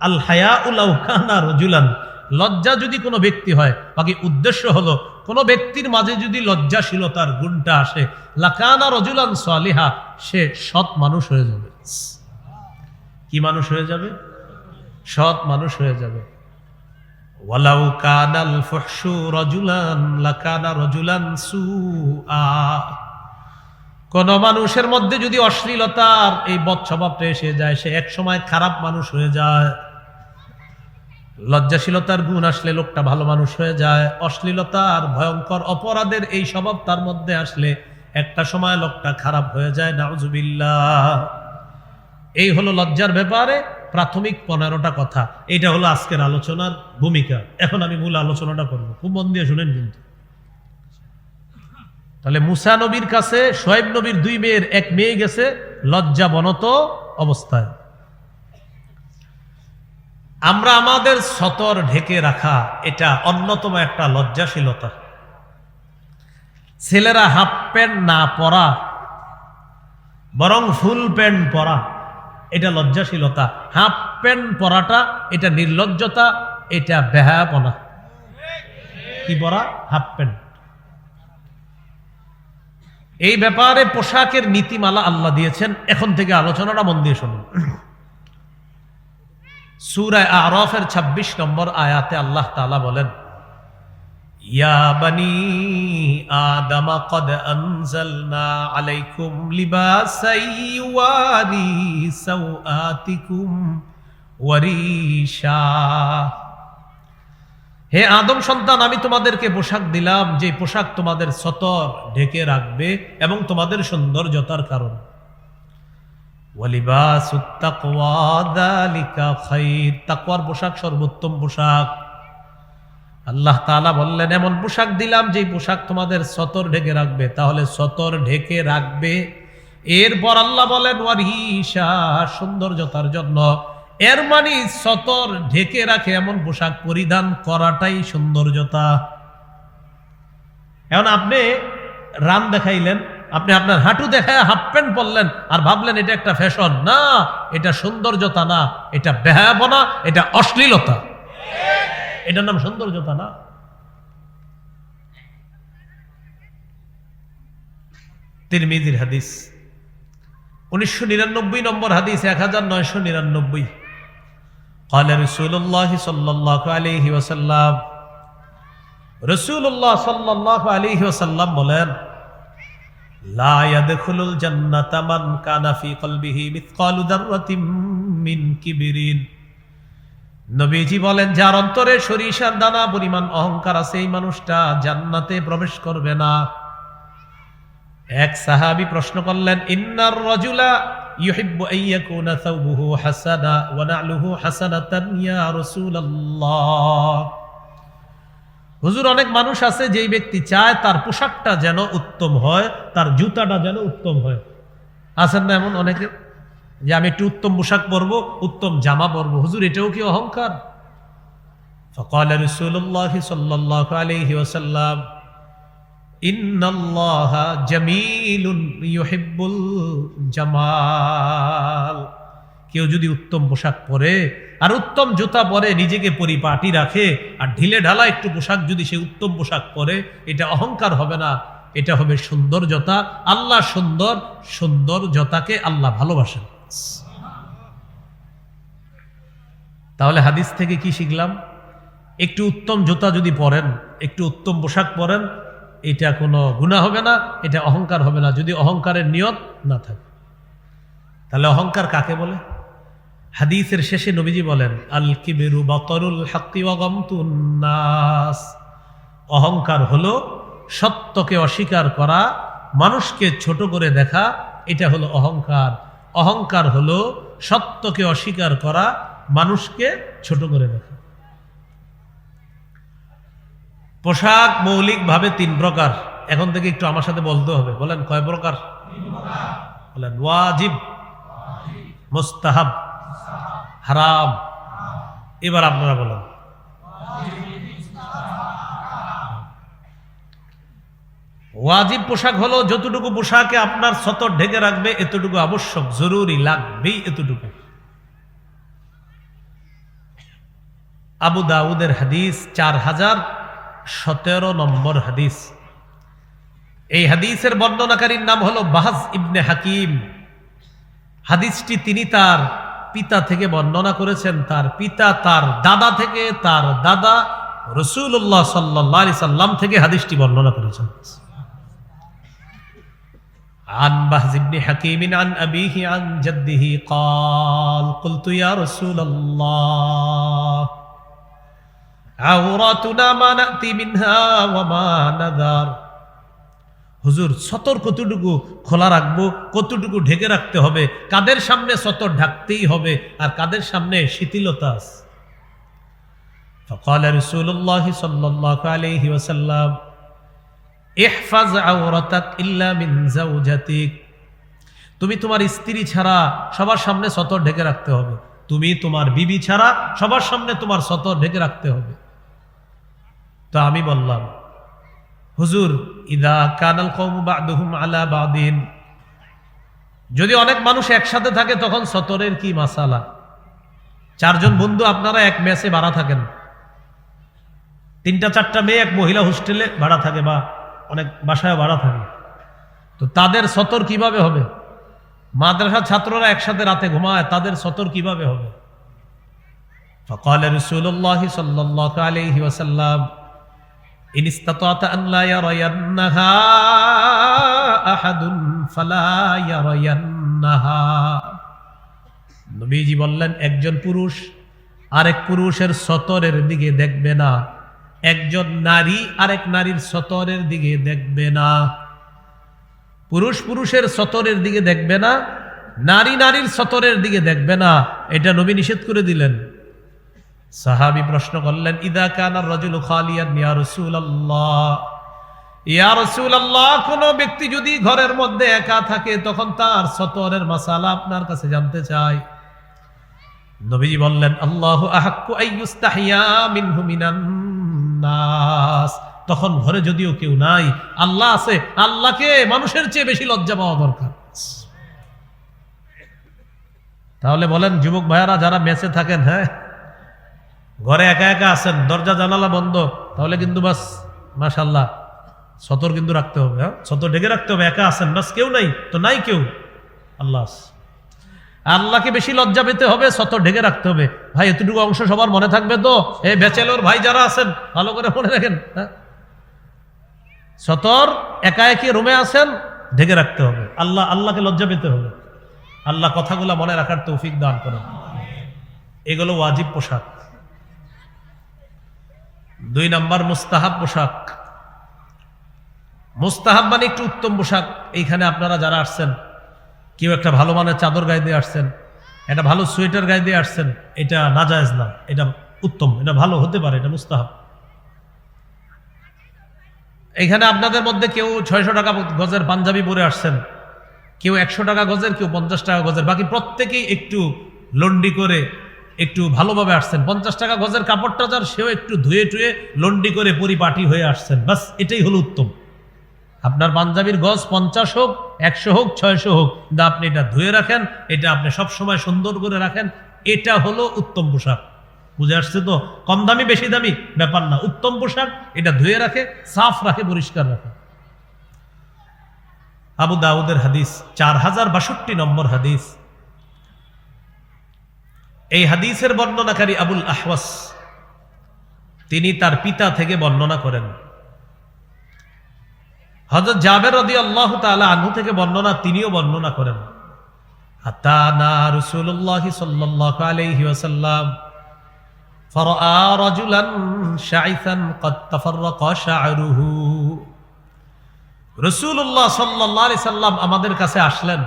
আল হায়াউ লাউ কানা রাজুলান। লজ্জা যদি কোনো ব্যক্তি হয়, বাকি উদ্দেশ্য হলো কোনো ব্যক্তির মাঝে যদি লজ্জাশীলতার গুণটা আসে, লাকানা রাজুলান সালিহা, সে সৎ মানুষ হয়ে যাবে। কি মানুষ হয়ে যাবে? সৎ মানুষ হয়ে যাবে। ওয়ালাউ কানাল ফুহশু রাজুলান লাকানা রাজুলান সুআ। কোন মানুষের মধ্যে যদি অশ্লীলতার এই বদ স্বভাবটা এসে যায়, সে এক সময় খারাপ মানুষ হয়ে যায়। লজ্জাশীলতার গুণ আসলে লোকটা ভালো মানুষ হয়ে যায়। অশ্লীলতার ভয়ঙ্কর অপরাধের এই স্বভাব তার মধ্যে আসলে একটা সময় লোকটা খারাপ হয়ে যায়। নাউজুবিল্লাহ। এই হলো লজ্জার ব্যাপারে প্রাথমিক 15টা কথা। এইটা হলো আজকের আলোচনার ভূমিকা। এখন আমি মূল আলোচনাটা করব, খুব মন দিয়ে শুনেন কিন্তু। তাহলে মুসা নবীর কাছে শোয়েব নবীর 2 মেয়ের এক মেয়ে গেছে লজ্জাবনত অবস্থায়। আমরা আমাদের সতর ঢেকে রাখা, এটা অন্যতম একটা লজ্জাশীলতা। ছেলেরা হাফ প্যান্ট না পরা, বরং ফুল প্যান্ট পরা, এটা লজ্জাশীলতা। হাফ প্যান্ট পরাটা এটা নির্লজ্জতা, এটা বেহায়াপনা। কি পরা? Half pant. এই ব্যাপারে পোশাকের নীতিমালা আল্লাহ দিয়েছেন। এখন থেকে আলোচনাটা মন দিয়ে শুনুন। সূরা আরাফের 26 নম্বর আয়াতে আল্লাহ তাআলা বলেন, ইয়া বানি আদম কদ আনজালনা আলাইকুম লিবাসান ইউয়ারি সাওআতিকুম ওয়ারিশা। হে আদম সন্তান, আমি তোমাদেরকে পোশাক দিলাম, যে পোশাক তোমাদের সতর ঢেকে রাখবে এবং তোমাদের সৌন্দর্যতার কারণ। ওয়ালিবাসুত তাকওয়া যালিকা খায়র, তাকওয়ার পোশাক সর্বোত্তম পোশাক। আল্লাহ তাআলা বললেন, এমন পোশাক দিলাম যে পোশাক তোমাদের সতর ঢেকে রাখবে। তাহলে সতর ঢেকে রাখবে। এরপর আল্লাহ বলেন ওয়ারিশা, সৌন্দর্যতার জন্য। এর মানে সতর ঢেকে রাখে এমন পোশাক পরিধান করাটাই সৌন্দর্যতা। এখন আপনি রান দেখাইলেন, আপনি আপনার হাঁটু দেখায় হাফ প্যান্ট পরলেন আর ভাবলেন এটা একটা ফ্যাশন। না, এটা সৌন্দর্যতা না, এটা বেহায়াপনা, এটা অশ্লীলতা। এটার নাম সৌন্দর্যতা না। তিরমিজির হাদিস 1999 নম্বর হাদিস, 1999। قال رسول الله صلى الله عليه وسلم, রাসূলুল্লাহ সাল্লাল্লাহু আলাইহি ওয়াসাল্লাম বলেন, লা ইয়াদখুলুল জান্নাতা মান কানা ফি কলবিহি মিসকালু যাররাতিন মিন কিবরিন। নবীজি বলেন, যার অন্তরে সরিষার দানা পরিমাণ অহংকার আছে, এই মানুষটা জান্নাতে প্রবেশ করবে না। এক সাহাবী প্রশ্ন করলেন, ইন্নার রাজুলা ইউহিব্বু আন ইয়াকুনা সাওবুহু হাসানা ওয়া না'লুহু হাসানাতান ইয়া রাসূলুল্লাহ। হুজুর, অনেক মানুষ আছে যেই ব্যক্তি চায় তার পোশাকটা যেন উত্তম হয়, তার জুতাটা যেন উত্তম হয়। আছেন না এমন অনেকে, যে আমি একটু উত্তম পোশাক পরবো, উত্তম জামা পরবো। হুজুর, এটাও কি অহংকার? ফাকাল রাসূলুল্লাহ সাল্লাল্লাহু আলাইহি ওয়াসাল্লাম, ইন্নাল্লাহা জামিলুন ইউহিব্বুল জামাল। কেউ যদি উত্তম পোশাক পরে আর উত্তম জুতা পরে, নিজেকে পরিপাটি রাখে, আর ঢিলে ঢালা একটু পোশাক যদি সে উত্তম পোশাক পরে, এটা অহংকার হবে না, এটা হবে সৌন্দর্যতা। আল্লাহ সুন্দর, সৌন্দর্যতাকে আল্লাহ ভালোবাসেন। তাহলে হাদিস থেকে কি শিখলাম? একটু উত্তম জুতা যদি পরেন, একটু উত্তম পোশাক পরেন, এটা কোনো গুনাহ হবে না, এটা অহংকার হবে না, যদি অহংকারের নিয়ত না থাকে। তাহলে অহংকার কাকে বলে? হাদিসের শেষে নবীজি বলেন, আল কিবরু বাতরুল হাক্কি ওয়া গামতুন নাস। অহংকার হলো সত্যকে অস্বীকার করা, মানুষকে ছোট করে দেখা, এটা হলো অহংকার। অহংকার হলো সত্যকে অস্বীকার করা, মানুষকে ছোট করে দেখা। পোশাক মৌলিকভাবে 3 প্রকার। এখন থেকে একটু আমার সাথে বলতে হবে। বলেন, কয় প্রকার? বলেন, ওয়াজিব, মুস্তাহাব, হারাম। এবার আপনারা বলেন। ওয়াজিব পোশাক হলো যতটুকু পোশাকে আপনার সতর ঢেকে রাখবে, এতটুকু আবশ্যক, জরুরি, লাগবেই এতটুকু। আবু দাউদের হাদিস 4017 নম্বর হাদিস। এই হাদিসের বর্ণনাকারীর নাম হলো বাহজ ইবনে হাকিম। হাদিসটি তিনি তার পিতা থেকে বর্ণনা করেছেন, তার পিতা তার দাদা থেকে, তার দাদা রাসূলুল্লাহ সাল্লাল্লাহু আলাইহি সাল্লাম থেকে হাদিসটি বর্ণনা করেছেন। عن بهز بن حكيم عن أبيه عن جده قال قلت يا رسول الله عوراتنا ما نأتي منها وما نذر। হুজুর, সতর কতটুকু খোলা রাখবো, কতটুকু ঢেকে রাখতে হবে? কাদের সামনে সতর ঢাকতেই হবে আর কাদের সামনে শিথিলতা আছে? فقال رسول الله صلى الله عليه وسلم ইহফাজ আওরাতাক ইল্লা মিন যাওজাতিক। তুমি তোমার স্ত্রী ছাড়া সবার সামনে সতর ঢেকে রাখতে হবে। তুমি তোমার বিবি ছাড়া সবার সামনে তোমার সতর ঢেকে রাখতে হবে। তো আমি বললাম, হুজুর, ইদা কানাল কওমু বা'দুহুম আলা বা'দিন, যদি অনেক মানুষ একসাথে থাকে তখন সতরের কি মাসালা। 4 জন বন্ধু আপনারা এক মেসে ভাড়া থাকেন, 3-4টা মেয়ে এক মহিলা হোস্টেলে ভাড়া থাকে বা অনেক বাসায় ভাড়া থাকে, তো তাদের সতর কিভাবে হবে? মাদ্রাসার ছাত্ররা একসাথে রাতে ঘুমায়, তাদের সতর কিভাবে হবে? فقال رسول الله صلى الله عليه وسلم إن استطعت أن لا يرينها أحد فلا يرينها। নবীজি বললেন, একজন পুরুষ আরেক পুরুষের সতরের দিকে দেখবে না, একজন নারী আরেক নারীর সতরের দিকে দেখবে না। পুরুষ পুরুষের সতরের দিকে দেখবে না, নারী নারীর সতরের দিকে দেখবে না, এটা নবী নিষেধ করে দিলেন। সাহাবী প্রশ্ন করলেন, ইদা কানা রাজুলু খালিয়ান ইয়া রাসূলুল্লাহ, ইয়া রাসূলুল্লাহ, কোন ব্যক্তি যদি ঘরের মধ্যে একা থাকে তখন তার সতরের মাসালা আপনার কাছে জানতে চায়। নবীজি বললেন, আল্লাহু আহাক্কু আইয়ুস্তাহিয়া মিনহু মিনান নাস। তখন ঘরে যদিও কেউ নাই, আল্লাহ আছে, আল্লাহকে মানুষের চেয়ে বেশি লজ্জা পাওয়া দরকার। তাহলে বলেন যুবক ভাইয়ারা যারা মেসে থাকেন, হ্যাঁ ঘরে একা একা আছেন, দরজা জানালা বন্ধ, তাহলে কিন্তু বাস মাশাআল্লাহ সতর কিন্তু রাখতে হবে, হ্যাঁ সতর ঢেকে রাখতে হবে। একা আছেন, বাস কেউ নাই তো নাই কেউ, আল্লাহ আল্লাহকে বেশি লজ্জা পেতে হবে, সতর ঢেকে রাখতে হবে। ভাই এতটুকু অংশ সবার মনে থাকবে তো? এই ব্যাচেলর ভাই যারা আছেন ভালো করে মনে রাখেন, হ্যাঁ সতর একা একই রুমে আছেন, ঢেকে রাখতে হবে। আল্লাহকে লজ্জা পেতে হবে। আল্লাহ কথাগুলো মনে রাখার তৌফিক দান করেন। এগুলো ওয়াজিব পোশাক। 2 নাম্বার মুস্তাহাব পোশাক। মুস্তাহাব মানে একটু উত্তম পোশাক। এইখানে আপনারা যারা আসছেন, কেউ একটা ভালো মানের চাদর গায়ে দিয়ে আসছেন, একটা ভালো সোয়েটার গায়ে দিয়ে আসছেন, এটা নাজায়েজ না, এটা উত্তম, এটা ভালো হতে পারে, এটা মুস্তাহাব। এখানে আপনাদের মধ্যে কেউ 600 টাকা গজের পাঞ্জাবি পরে আসছেন, কেউ 100 টাকা গজের, কেউ 50 টাকা গজের, বাকি প্রত্যেকেই একটু লন্ডি করে একটু ভালোভাবে আসছেন। 50 টাকা গজের কাপড়টা যার, সেও একটু ধুয়ে টুয়ে লন্ডি করে পরিপাটি হয়ে আসছেন, বাস এটাই হলো উত্তম। আপনার পাঞ্জাবির গজ 50 হোক, 100 হোক, 600 হোক, কিন্তু আপনি এটা ধুয়ে রাখেন, এটা আপনি সবসময় সুন্দর করে রাখেন, এটা হলো উত্তম পোশাক। বুঝে আসছে তো? কম দামি বেশি দামি ব্যাপার না, উত্তম পোশাক এটা ধুয়ে রাখে, সাফ রাখে, পরিষ্কার রাখে। আবু দাউদের হাদিস, 4062 নম্বর হাদিস। এই হাদিসের বর্ণনাকারী আবুল আহওয়াস, তিনি তার পিতা থেকে বর্ণনা করেন। হযরত জাবের রাদিয়াল্লাহু তাআলা আনহু থেকে বর্ণনা, তিনিও বর্ণনা করেন। আতানা রাসূলুল্লাহ সাল্লাল্লাহু আলাইহি ওয়াসাল্লাম ফারাআ রাজুলান শাইসান ক্বাদ তাফাররাকা শা'রুহু। রাসূলুল্লাহ সাল্লাল্লাহু আলাইহি সাল্লাম আমাদের কাছে আসলেন।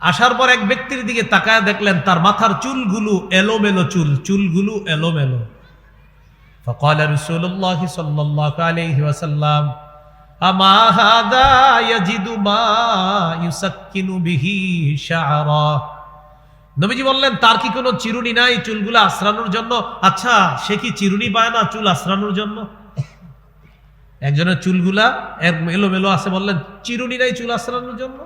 আসার পর এক ব্যক্তির দিকে তাকায় দেখলেন তার মাথার চুলগুলো এলোমেলো, চুলগুলো এলোমেলো। ফাকালা রাসূলুল্লাহ সাল্লাল্লাহু আলাইহি ওয়াসাল্লাম আমা হাদা ইয়াজিদু মা ইউসাক্কিনু বিহি শা'রা। নবীজি বললেন, তার কি কোনো চিরুনি নাই চুলগুলো আশ্রানোর জন্য? আচ্ছা, সে কি চিরুনি পায় না চুল আশ্রানোর জন্য? একজনের চুলগুলা এলোমেলো আছে, বললেন চিরুনি নাই চুল আশ্রানোর জন্য।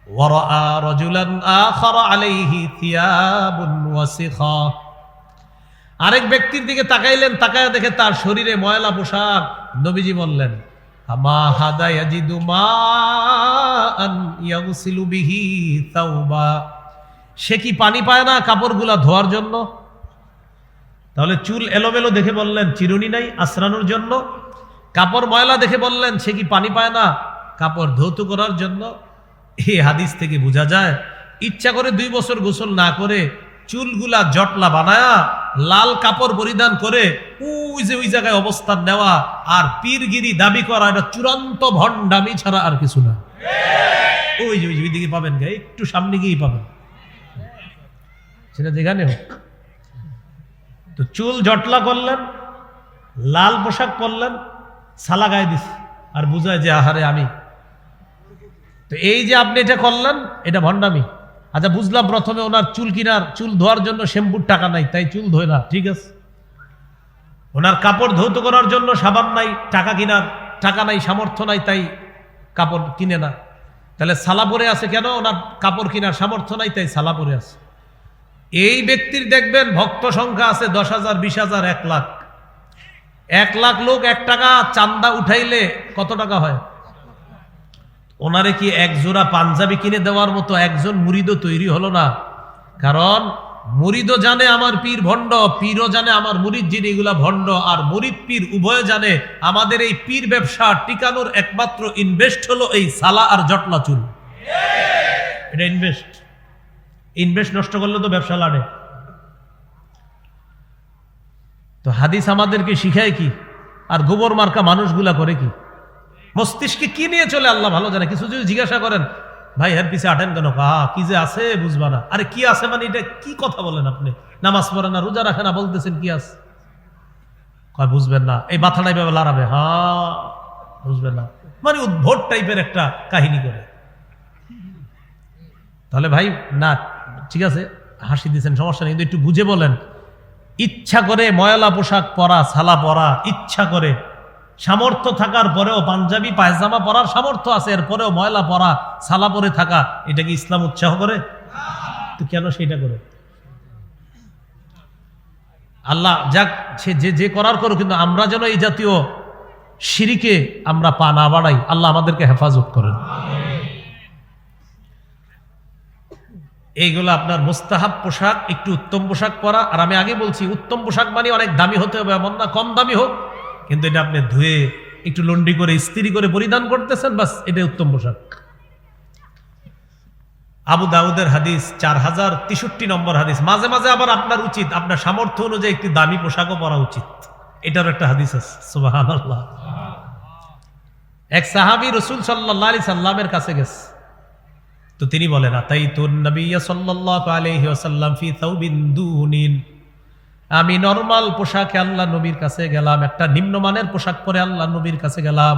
ওয়ারাআ রাজুলান আখার আলাইহি থিয়াবুন ওয়াসিখা। আরেক ব্যক্তির দিকে তাকাইলেন, তাকায় দেখে তার শরীরে ময়লা পোশাক। নবীজি বললেন, আমা হাদা ইয়াজিদু মাআন ইয়াগসিলু বিহি তাওবা। সে কি পানি পায় না কাপড়গুলা ধোয়ার জন্য? তাহলে চুল এলোমেলো দেখে বললেন চিরুনি নাই আশ্রানোর জন্য, কাপড় ময়লা দেখে বললেন সে কি পানি পায় না কাপড় ধৌত করার জন্য। এই হাদিস থেকে বোঝা যায়, ইচ্ছা করে 2 বছর গোসল না করে চুলগুলা জটলা বানায়া লাল কাপড় পরিধান করে ওই জায়গায় অবস্থান নেওয়া আর পীরগিরি দাবি করা, এটা চূড়ান্ত ভণ্ডামি ছাড়া আর কিছু না। ওই দিকে পাবেন, একটু সামনে গিয়েই পাবেন, সেটা যেখানে হোক। তো চুল জটলা করলেন, লাল পোশাক পরলেন, সালা গায়ে দিস আর বুঝায় যে আহারে আমি। তো এই যে আপনি এটা করলেন, এটা ভণ্ডামি। আচ্ছা বুঝলাম, প্রথমে ওনার চুল ধোয়ার জন্য শ্যাম্পুর টাকা নাই, তাই চুল ধোয় না, ঠিক আছে। ওনার কাপড় ধৌত করার জন্য সাবান নাই, টাকা নাই, সামর্থ্য নাই, তাই কাপড় কিনে না। তাহলে সালা পরে আছে কেন? ওনার কাপড় কেনার সামর্থ্য নাই, তাই সালা পরে আছে। এই ব্যক্তির দেখবেন ভক্ত সংখ্যা আছে 10,000, 20,000, 1 লাখ। 1 লাখ লোক 1 টাকা চান্দা উঠাইলে কত টাকা হয়? ওনারে কি এক জোড়া পাঞ্জাবি কিনে দেওয়ার মতো একজন মুরিদও তৈরি হলো না? কারণ মুরিদও জানে আমার পীর ভণ্ড, পীরও জানে আমার মুরিদ যিনি এগুলা ভণ্ড, আর মুরিদ পীর উভয় জানে আমাদের এই পীর ব্যবসা টিকানোর একমাত্র ইনভেস্ট হলো এই সালা আর জটলা চুল। এটা ইনভেস্ট নষ্ট করলে তো ব্যবসা লাড়ে। তো হাদিস আমাদেরকে শিখায় কি? আর গোবর মার্কা মানুষগুলা করে কি? মস্তিষ্কে কি নিয়ে চলে আল্লাহ ভালো জানে। কিছু যদি জিজ্ঞাসা করেন, ভাই এর পিছে আটেন কেন? কি যে আছে বুঝবা না। আরে কি আছে মানে এটা কি কথা বলেন আপনি? নামাজ পড়ে না, রোজা রাখে না, বলতেছেন কি আছে? কয় বুঝবেন না, এই মাথাটা এইভাবে লড়াবে, বুঝবেন না, মানে উদ্ভট টাইপের একটা কাহিনী করে। তাহলে ভাই না, ঠিক আছে হাসি দিচ্ছেন, সমস্যা নেই, কিন্তু একটু বুঝে বলেন। ইচ্ছা করে ময়লা পোশাক পরা, সালা পরা, ইচ্ছা করে, সামর্থ্য থাকার পরেও, পাঞ্জাবি পায়জামা পরার সামর্থ্য আছে, এরপরেও ময়লা পরা, সালা পরে থাকা, এটা কি ইসলাম উৎসাহ করে? তো কেন সেটা করে? আল্লাহ যাক, সে যে করার করো, কিন্তু আমরা যেন এই জাতীয় শিরিকে আমরা পা না বাড়াই। আল্লাহ আমাদেরকে হেফাজত করেন। এইগুলো আপনার মুস্তাহাব পোশাক, একটু উত্তম পোশাক পরা। আর আমি আগে বলছি, উত্তম পোশাক মানে অনেক দামি হতে হবে এমন না, কম দামি হোক, কিন্তু এটা আপনি ধুয়ে একটু লন্ডি করে ইস্ত্রি করে পরিধান করতেছেন, বাস, এটা উত্তম পোশাক। আবু দাউদের হাদিস 4063 নম্বর হাদিস। মাঝে মাঝে আবার আপনার উচিত আপনার সামর্থ্য অনুযায়ী একটি দামি পোশাকও পরা উচিত, এটার একটা হাদিস আছে। সুবহানাল্লাহ। এক সাহাবী রাসূল সাল্লাল্লাহু আলাইহি সাল্লামের কাছে গেছে, তো তিনি বলেন, আতাইতুন নবিয়্য সাল্লাল্লাহু আলাইহি ওয়াসাল্লাম ফি থাউবিন দুনিন। আমি নরমাল পোশাকে আল্লাহ নবীর কাছে গেলাম, একটা নিম্নমানের পোশাক পরে আল্লাহ নবীর কাছে গেলাম।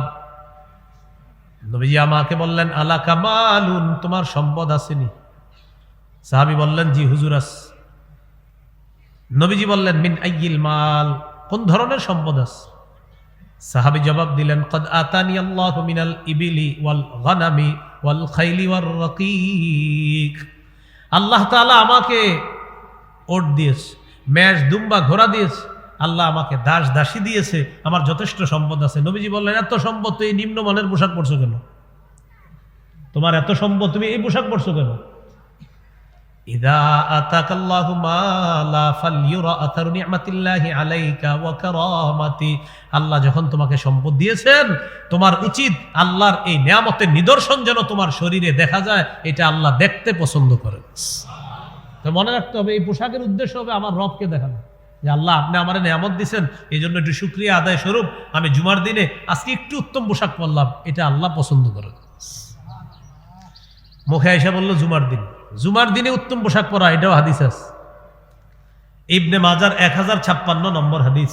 নবীজি আমাকে বললেন, আলা কামালুন, তোমার সম্পদ আসেনি? সাহাবী বললেন, জি হুজুর আছে। নবীজি বললেন, মিন আইয়িল মাল, কোন ধরনের সম্পদ আছে? সাহাবী জবাব দিলেন, কদ আতানি আল্লাহু মিনাল ইবিলি ওয়াল গানামি ওয়াল খাইলি ওয়ার রাকিক। আল্লাহ তাআলা আমাকে ওট দিয়েছে, মেষ, দুম্বা, ঘোড়া দিয়েছে। আল্লাহ আমাকে দাস দাসী দিয়েছে, আমার যথেষ্ট সম্পদ আছে। নবীজি বললেন, এত সম্পদ, তো এই নিম্নমানের পোশাক পরছো কেন? তোমার এত সম্পদ, তুমি এই পোশাক পরছো কেন? ইযা আতাকাল্লাহু মালা ফালইউরা আথারু নি'মাতিল্লাহি আলাইকা ওয়া কারামাতি। আল্লাহ যখন তোমাকে সম্পদ দিয়েছেন, তোমার উচিত আল্লাহর এই নিয়ামতের নিদর্শন যেন তোমার শরীরে দেখা যায়, এটা আল্লাহ দেখতে পছন্দ করেন। তো মনে রাখতে হবে, এই পোশাকের উদ্দেশ্য হবে আমার রবকে দেখানো, যে আল্লাহ আপনি আমার নিয়ামত দিয়েছেন, এই জন্য একটু শুকরিয়া আদায় স্বরূপ আমি জুমার দিনে আজকে একটু উত্তম পোশাক পরলাম, এটা আল্লাহ পছন্দ করেন। মুখে আয়েশা বলল, জুমার দিনে উত্তম পোশাক পরা, এটাও হাদিস আছে। ইবনে মাজার 1056 নম্বর হাদিস।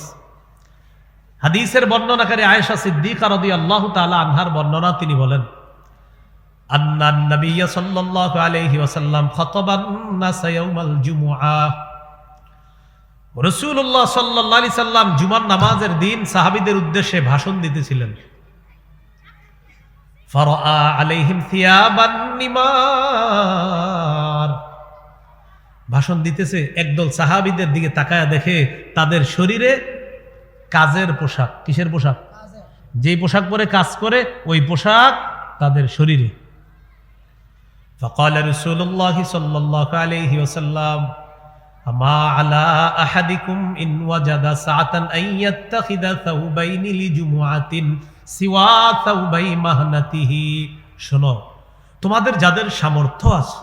হাদিসের বর্ণনাকারী আয়েশা সিদ্দিকা রাদিয়াল্লাহু তাআলা আনহার বর্ণনা, তিনি বলেন, আন্নান নবিয়্য সাল্লাল্লাহু আলাইহি ওয়াসাল্লাম খাতাবান নাস ইয়াউমাল জুমআহ। রাসূলুল্লাহ সাল্লাল্লাহু আলাইহি সাল্লাম জুমার নামাজের দিন সাহাবীদের উদ্দেশ্যে ভাষণ দিতেছিলেন। ফারাআ আলাইহিম থিয়াবান নিমার। ভাষণ দিতেছে, একদল সাহাবীদের দিকে তাকায়া দেখে তাদের শরীরে কাজের পোশাক। কিসের পোশাক? যেই পোশাক পরে কাজ করে, ওই পোশাক তাদের শরীরে। ফাকাল রাসূলুল্লাহ সাল্লাল্লাহু আলাইহি ওয়াসাল্লাম, আমা আলা আহাদিকুম ইন ওয়াজাদা সাআতান আন ইয়াত্তাখিযা থাওবাইনি লিজুমআতিন সিওয়া থাওবাই মাহনাতিহি। শোনো, তোমাদের যাদের সামর্থ্য আছে,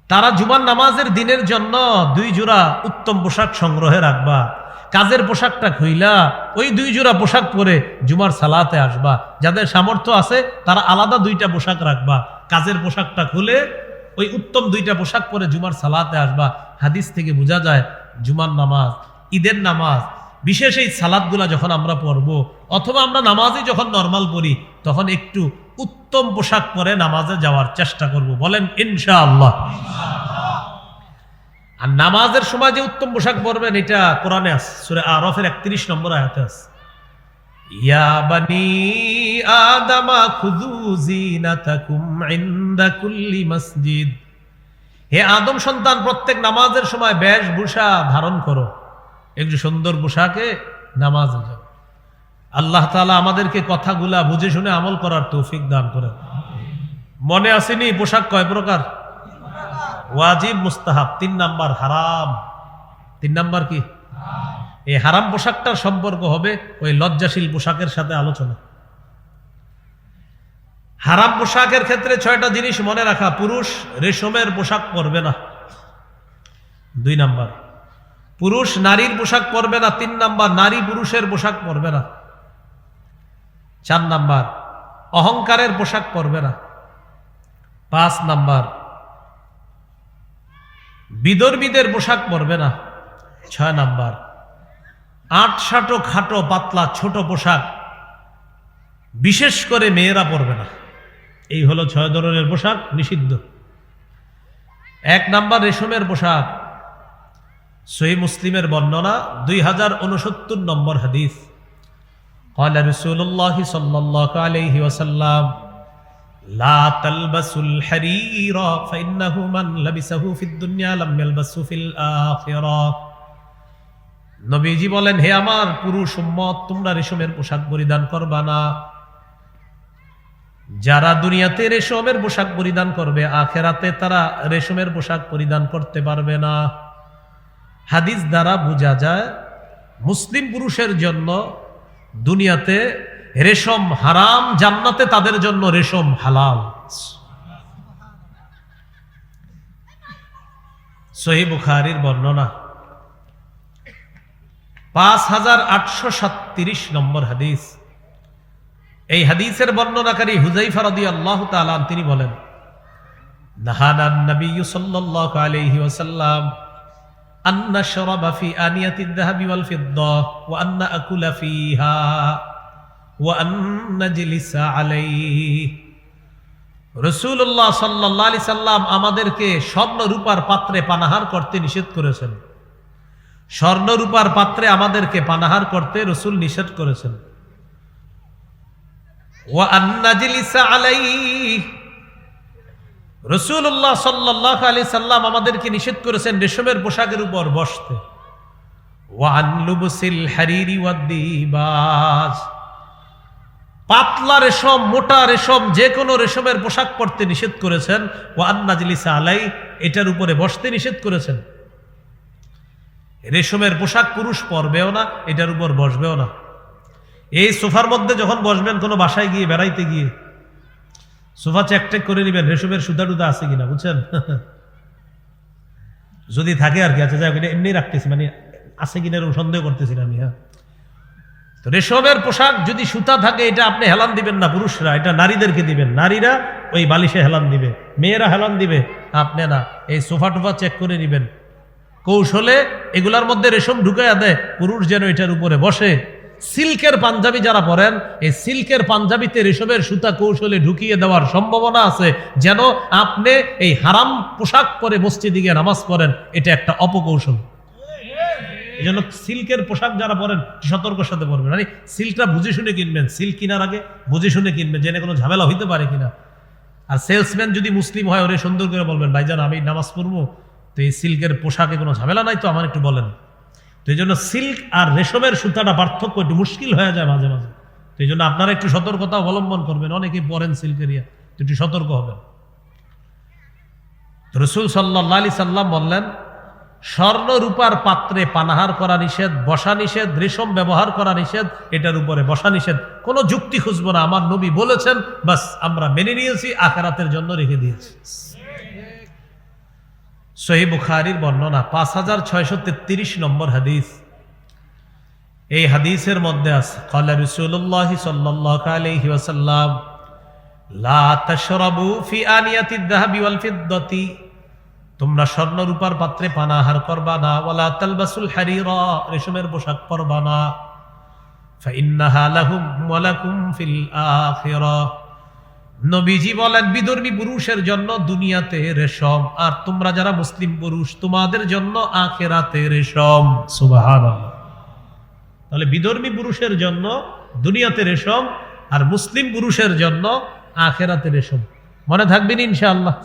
তারা জুমার নামাজের দিনের জন্য 2 জোড়া উত্তম পোশাক সংগ্রহে রাখবা। কাজের পোশাকটা খুইলা ওই 2 জোড়া পোশাক পরে জুমার সালাতে আসবা। যাদের সামর্থ্য আছে তারা আলাদা 2টা পোশাক রাখবা, কাজের পোশাকটা খুলে ওই উত্তম 2টা পোশাক পরে জুমার সালাতে আসবা। হাদিস থেকে বোঝা যায়, জুমার নামাজ, ঈদের নামাজ, বিশেষ এই সালাতগুলা যখন আমরা পড়বো, অথবা আমরা নামাজই যখন নরমাল পড়ি, তখন একটু উত্তম পোশাক পরে নামাজে যাওয়ার চেষ্টা করব। বলেন ইনশাআল্লাহ। আর নামাজের সময় যে উত্তম পোশাক পরবেন, এটা কোরআনে আছে, সূরা আরাফের 31 নম্বর আয়াতে আছে। ইয়া বানি আদামা খুযু যিনাতাকুম ইনদা কুল্লি মসজিদ, হে আদম সন্তান, প্রত্যেক নামাজের সময় বেশভূষা ধারণ করো, একটু সুন্দর পোশাকে নামাজে যাও। আল্লাহ তাআলা আমাদেরকে কথাগুলা বুঝে শুনে আমল করার তৌফিক দান করেন। মনে আসেনি পোশাক কয় প্রকার? ওয়াজিব, মুস্তাহাব, 3 নাম্বার হারাম। 3 নাম্বার কি? এই হারাম পোশাকটার সম্পর্ক হবে ওই লজ্জাশীল পোশাকের সাথে আলোচনা। হারাম পোশাকের ক্ষেত্রে 6টা জিনিস মনে রাখা। পুরুষ রেশমের পোশাক পরবে না, 2 নাম্বার। পুরুষ নারীর পোশাক পরবে না, 3 নাম্বার। নারী পুরুষের পোশাক পরবে না, 4 নাম্বার। অহংকারের পোশাক পরবে না, 5 নাম্বার। বিদর্মীদের পোশাক পরবে না, 6 নাম্বার। আটসাটো খাটো পাতলা ছোট পোশাক বিশেষ করে মেয়েরা পরবে না। এই হলো 6 ধরনের পোশাক নিষিদ্ধ। 1 নাম্বার রেশমের পোশাক। সহিহ মুসলিমের বর্ণনা, 2069 নম্বর হাদিস। قال رسول الله صلى الله عليه وسلم لا تلبسوا الحرير فإنه من لبسه في الدنيا لم يلبسه في الآخرة। নবীজি বলেন, হে আমার পুরুষ উম্মত, তোমরা রেশমের পোশাক পরিধান করবা না। যারা দুনিয়াতে রেশমের পোশাক পরিধান করবে, আখেরাতে তারা রেশমের পোশাক পরিধান করতে পারবে না। হাদিস দ্বারা বোঝা যায় মুসলিম পুরুষের জন্য দুনিয়াতে রেশম হারাম, জান্নাতে তাদের জন্য রেশম হালাল। সহিহ বুখারীর বর্ণনা, 5837 নম্বর হাদিস। এই হাদিসের বর্ণনাকারী হুযায়ফা রাদিয়াল্লাহু তাআলা তিনি বলেন, নাহানা নবী সাল্লাল্লাহু আলাইহি ওয়াসাল্লাম আন নাশরাবা ফি আনিয়াতিদ যাহাবি ওয়াল ফিদ্দা ওয়া আন নাকুলা ফিহা ওয়া আন নাজলিসা আলাইহি। রাসূলুল্লাহ সাল্লাল্লাহু আলাইহি সাল্লাম আমাদেরকে স্বর্ণ রূপার পাত্রে পানাহার করতে নিষেধ করেছেন। স্বর্ণ রূপার পাত্রে আমাদেরকে পানাহার করতে রাসূল নিষেধ করেছেন। ওয়া আন নাজলিসা আলাইহি, রাসূলুল্লাহ সাল্লাল্লাহু আলাইহি সাল্লাম আমাদেরকে নিষেধ করেছেন রেশমের পোশাকের উপর বসতে। ওয়া আন লুবসিল হারিরি ওয়াদ দিবাজ, পাতলা রেশম, মোটা রেশম, যে কোনো রেশমের পোশাক পরতে নিষেধ করেছেন। ওয়া আন নাজলিসা আলাইহি, এটার উপরে বসতে নিষেধ করেছেন। রেশমের পোশাক পুরুষ পরবেও না, এটার উপর বসবেও না। এই সোফার মধ্যে যখন বসবেন, কোনো বাসায় গিয়ে বেড়াইতে গিয়ে সোফা চেক করে নেবেন রেশমের সুতা টুতা আছে কিনা, বুঝছেন? যদি থাকে আর কি আছে, যাই এটা এমনি রাখতেছি, মানে আছে কিনা এরকম সন্দেহ করতেছি না আমি। হ্যাঁ, তো রেশমের পোশাক যদি সুতা থাকে, এটা আপনি হেলান দিবেন না পুরুষরা, এটা নারীদেরকে দিবেন। নারীরা ওই বালিশে হেলান দিবে, মেয়েরা হেলান দিবে, আপনি না। এই সোফা টোফা চেক করে নেবেন কৌশলে, এগুলার মধ্যে রেশম ঢুকাইয়া দেয়, পুরুষ যেন এটার উপরে বসে। সিল্কের পাঞ্জাবি যারা পরেন, এই সিল্কের পাঞ্জাবিতে রেশমের সুতা কৌশলে ঢুকিয়ে দেওয়ার সম্ভাবনা আছে, যেন আপনি এই হারাম পোশাক পরে মসজিদে গিয়ে নামাজ পড়েন। এটা একটা অপকৌশল। এই জন্য সিল্কের পোশাক যারা পরেন সতর্কের সাথে পরবেন। মানে সিল্কটা বুঝে শুনে কিনবেন, সিল্ক কেনার আগে বুঝে শুনে কিনবেন, যেন কোনো ঝামেলা হইতে পারে কিনা। আর সেলসম্যান যদি মুসলিম হয়, ওরে সুন্দর করে বলবেন, ভাইজান আমি নামাজ পড়বো, তো এই সিল্কের পোশাকে কোনো ঝামেলা নাই তো, আমার একটু বলেন। তো এই জন্য সিল্ক আর রেশমের সুতাটা পার্থক্য একটু মুশকিল হয়ে যায় মাঝে মাঝে। তো এই জন্য আপনারা একটু সতর্কতা অবলম্বন করবেন। অনেকেই পরেন সিল্কের ইয়া, তো একটু সতর্ক হবেন। রাসূল সাল্লাল্লাহু আলাইহি সাল্লাম বললেন, স্বর্ণ রূপার পাত্রে পানাহার করা নিষেধ, বসা নিষেধ, রেশম ব্যবহার করা নিষেধ, এটার উপরে বসা নিষেধ। কোনো যুক্তি খুঁজবো না, আমার নবী বলেছেন, বাস আমরা মেনে নিয়েছি, আখিরাতের জন্য রেখে দিয়েছি। সহিহ বুখারীর বর্ণনা, 5633 নম্বর হাদিস। এই হাদিসের মধ্যে আছে, ক্বালা রাসূলুল্লাহ সাল্লাল্লাহু আলাইহি ওয়াসাল্লাম লা তাশরাবু ফি আনিয়াতিদ যাহাবি ওয়াল ফিদ্দাতি, তোমরা স্বর্ণ রূপার পাত্রে পানাহার করবা না। ওয়ালা তালবাসুল হারিরা, রেশমের পোশাক পরবা না। ফাইন্নাহা লাহুম ওয়া লাকুম ফিল আখিরাহ, নবীজি বলেন বিধর্মী পুরুষের জন্য দুনিয়াতে রেশম, আর তোমরা যারা মুসলিম পুরুষ তোমাদের জন্য আখিরাতে রেশম। সুবহানাল্লাহ। তাহলে বিধর্মী পুরুষের জন্য দুনিয়াতে রেশম, আর মুসলিম পুরুষের জন্য আখেরাতে রেশম। মনে থাকবেন ইনশাআল্লাহ।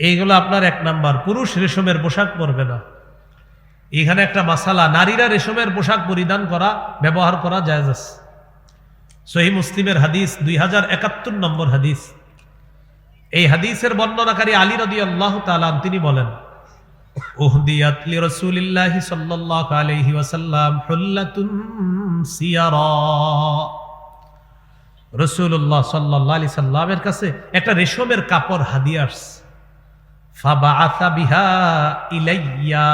এইগুলো আপনার 1 নাম্বার। পুরুষ রেশমের পোশাক পরবে না। এখানে একটা মাসালা, নারীরা রেশমের পোশাক পরিধান করা, ব্যবহার করা জায়েজ আছে। সহিহ মুসলিমের হাদিস 2071 নম্বর হাদিস। এই হাদিসের বর্ণনাকারী আলী রাদিয়াল্লাহু তাআলা তিনি বলেন, উহদিয়াত লি রাসূলিল্লাহি সাল্লাল্লাহু আলাইহি ওয়াসাল্লাম হুল্লাতুন সিয়ারা। রাসূলুল্লাহ সাল্লাল্লাহু আলাইহি সাল্লামের কাছে একটা রেশমের কাপড় হাদিয়া আসছে। ফাবাআসা বিহা ইলাইয়া।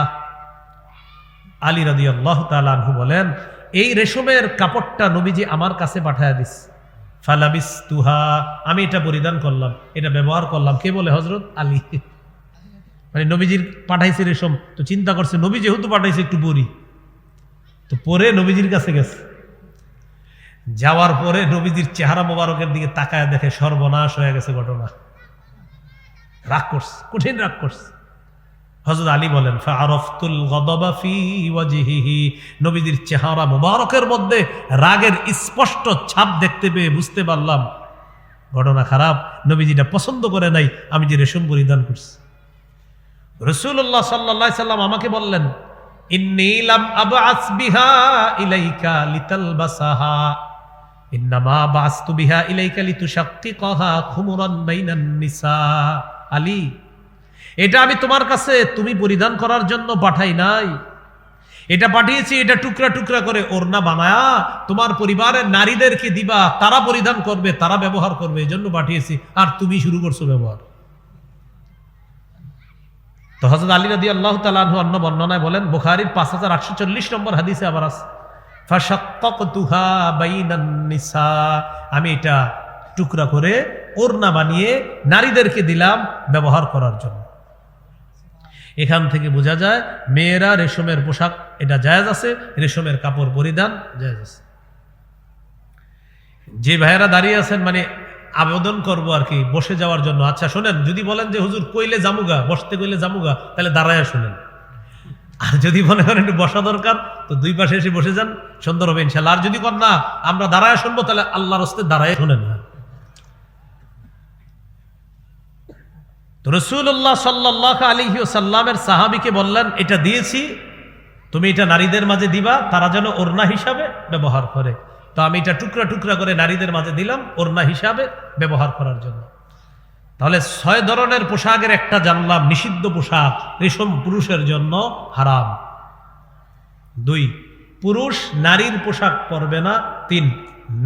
আলী রাদিয়াল্লাহু তাআলা আনহু বলেন, এই রেশমের কাপড়টা নবীজি আমার কাছে পাঠায়া দিস। ফালাবিসতুহা, আমি এটা পরিধান করলাম, এটা ব্যবহার করলাম। কে বলে? হযরত আলী। মানে নবীজির পাঠাইছে রেশম, তো চিন্তা করছে নবী যেহেতু পাঠাইছে একটু পরি, তো পরে নবীজির কাছে গেছে। যাওয়ার পরে নবীজির চেহারা মোবারকের দিকে তাকায় দেখে সর্বনাশ হয়ে গেছে ঘটনা। রাগ করছে, কঠিন রাগ করছে। হযরত আলী বলেন, ফাআরাফতুল গাদাবা ফি ওয়াজহিহি, নবীজির চেহারা মোবারকের মধ্যে রাগের স্পষ্ট ছাপ দেখতে পেয়ে বুঝতে পারলাম ঘটনা খারাপ। নবীজিটা পছন্দ করে নাই আমি যে রেশম পরিধান করছি। রাসূলুল্লাহ সাল্লাল্লাহু আলাইহি সাল্লাম আমাকে বললেন, ইন্নী লাম আবআস বিহা ইলাইকা লিতালবাসাহা ইন্নামা বাসতু বিহা ইলাইকা লিতুশাক্কিকাহা খুমরান বাইনান নিসা। আলী, এটা আমি তোমার কাছে তুমি পরিধান করার জন্য পাঠাই নাই, এটা পাঠিয়েছি এটা টুকরা টুকরা করে ওড়না বানায়া তোমার পরিবারের নারীদেরকে দিবা, তারা পরিধান করবে, তারা ব্যবহার করবে, এই জন্য পাঠিয়েছি। আর তুমি শুরু করছো ব্যবহার। তো হযরত আলী রাদিয়াল্লাহু তাআলা আনহু অন্য বর্ণনায় বলেন, বুখারীর 5840 নম্বর হাদিসে আবার আছে, ফাশাক্কাকতুহা বাইনান নিসা, আমি এটা টুকরা করে ওড়না বানিয়ে নারীদেরকে দিলাম ব্যবহার করার জন্য। এখান থেকে বোঝা যায় মেয়েরা রেশমের পোশাক এটা জায়েজ আছে, রেশমের কাপড় পরিধান জায়েজ আছে। যে ভাইয়েরা দাঁড়িয়ে আছেন, মানে আবেদন করবো আর কি বসে যাওয়ার জন্য। আচ্ছা শোনেন, যদি বলেন যে হুজুর কইলে জামুগা, বসতে কইলে জামুগা, তাহলে দাঁড়ায় শুনেন। আর যদি মনে করেন একটু বসা দরকার, তো দুই পাশে এসে বসে যান, সুন্দর হবে ইনশাআল্লাহ। আর যদি কর না আমরা দাঁড়ায় শুনবো, তাহলে আল্লাহর হস্তে দাঁড়ায় শুনেন না। রাসূলুল্লাহ সাল্লাল্লাহু আলাইহি ওয়াসাল্লামের সাহাবীকে বললেন, এটা দিয়েছি তুমি এটা নারীদের মাঝে দিবা, তারা যেন ওড়না হিসাবে ব্যবহার করে। তো আমি এটা টুকরা টুকরা করে নারীদের মাঝে দিলাম ওড়না হিসাবে ব্যবহার করার জন্য। তাহলে 6 ধরনের পোশাকের একটা জানলাম নিষিদ্ধ পোশাক, রেশম পুরুষের জন্য হারাম। 2, পুরুষ নারীর পোশাক পরবে না। 3,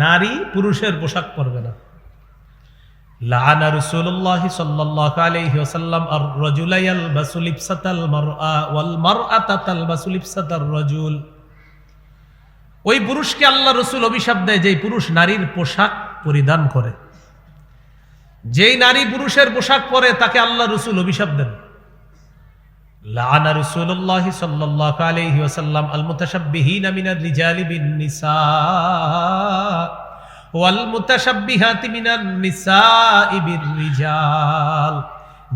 নারী পুরুষের পোশাক পরবে না। লাআনা রাসূলুল্লাহ সাল্লাল্লাহু আলাইহি ওয়াসাল্লাম আর-রাজুলা ইয়ালবাসু লিবসাতাল মারআ ওয়াল মারআতা তালবাসু লিবসাতার রাজুল। ওই পুরুষকে আল্লাহ রাসূল অভিশাপ দেয় যেই পুরুষ নারীর পোশাক পরিধান করে। যেই নারী পুরুষের পোশাক পরে তাকে আল্লাহ রাসূল অভিশাপ দেন। লাআনা রাসূলুল্লাহ সাল্লাল্লাহু আলাইহি ওয়াসাল্লাম আল মুতাশাব্বিহিনা মিনার রিজালি বিন নিসা ওয়াল মুতাশাব্বিহাতি মিনান নিসাই বির রিজাল।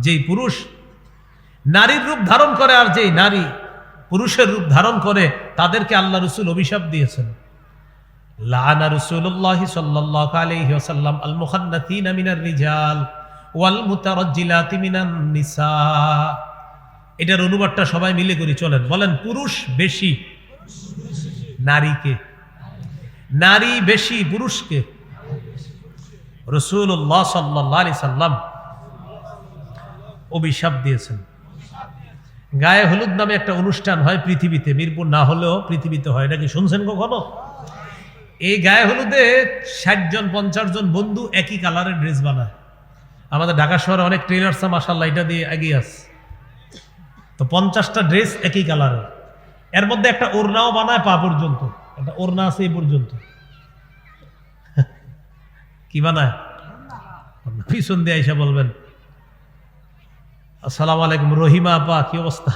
যেই পুরুষ নারীর রূপ ধারণ করে আর যেই নারী পুরুষের রূপ ধারণ করে তাদেরকে আল্লাহ রাসূল অভিশাপ দিয়েছেন। লাআনা রাসূলুল্লাহ সাল্লাল্লাহু আলাইহি ওয়াসাল্লাম আল মুখান্নাতিনা মিনার রিজাল ওয়াল মুতারাজ্জিলাতি মিনান নিসা। এটার অনুবাদটা সবাই মিলে করি, চলেন বলেন। পুরুষ বেশি নারীকে, নারী বেশি পুরুষকে। রাসূলুল্লাহ সাল্লাল্লাহু আলাইহি সাল্লাম অভিশাপ দিয়েছেন। গায়ে হলুদ নামে একটা অনুষ্ঠান হয় পৃথিবীতে, মিরপুর না হলেও পৃথিবীতে হয়, নাকি শুনছেন কখনো? এই গায়ে হলুদে 60 জন 50 জন বন্ধু একই কালারের ড্রেস বানায়। আমাদের ঢাকা শহরে অনেক ট্রেলার্স মাশাআল্লাহ এটা দিয়ে এগিয়ে আছে। তো 50টা ড্রেস একই কালারের, এর মধ্যে একটা ওড়নাও বানায় পা পর্যন্ত, একটা ওড়না আছে এই পর্যন্ত। কি বানায়? পিছন দিয়ে আইসা বলবেন আসসালামু আলাইকুম রহিমা আপা, কি অবস্থা?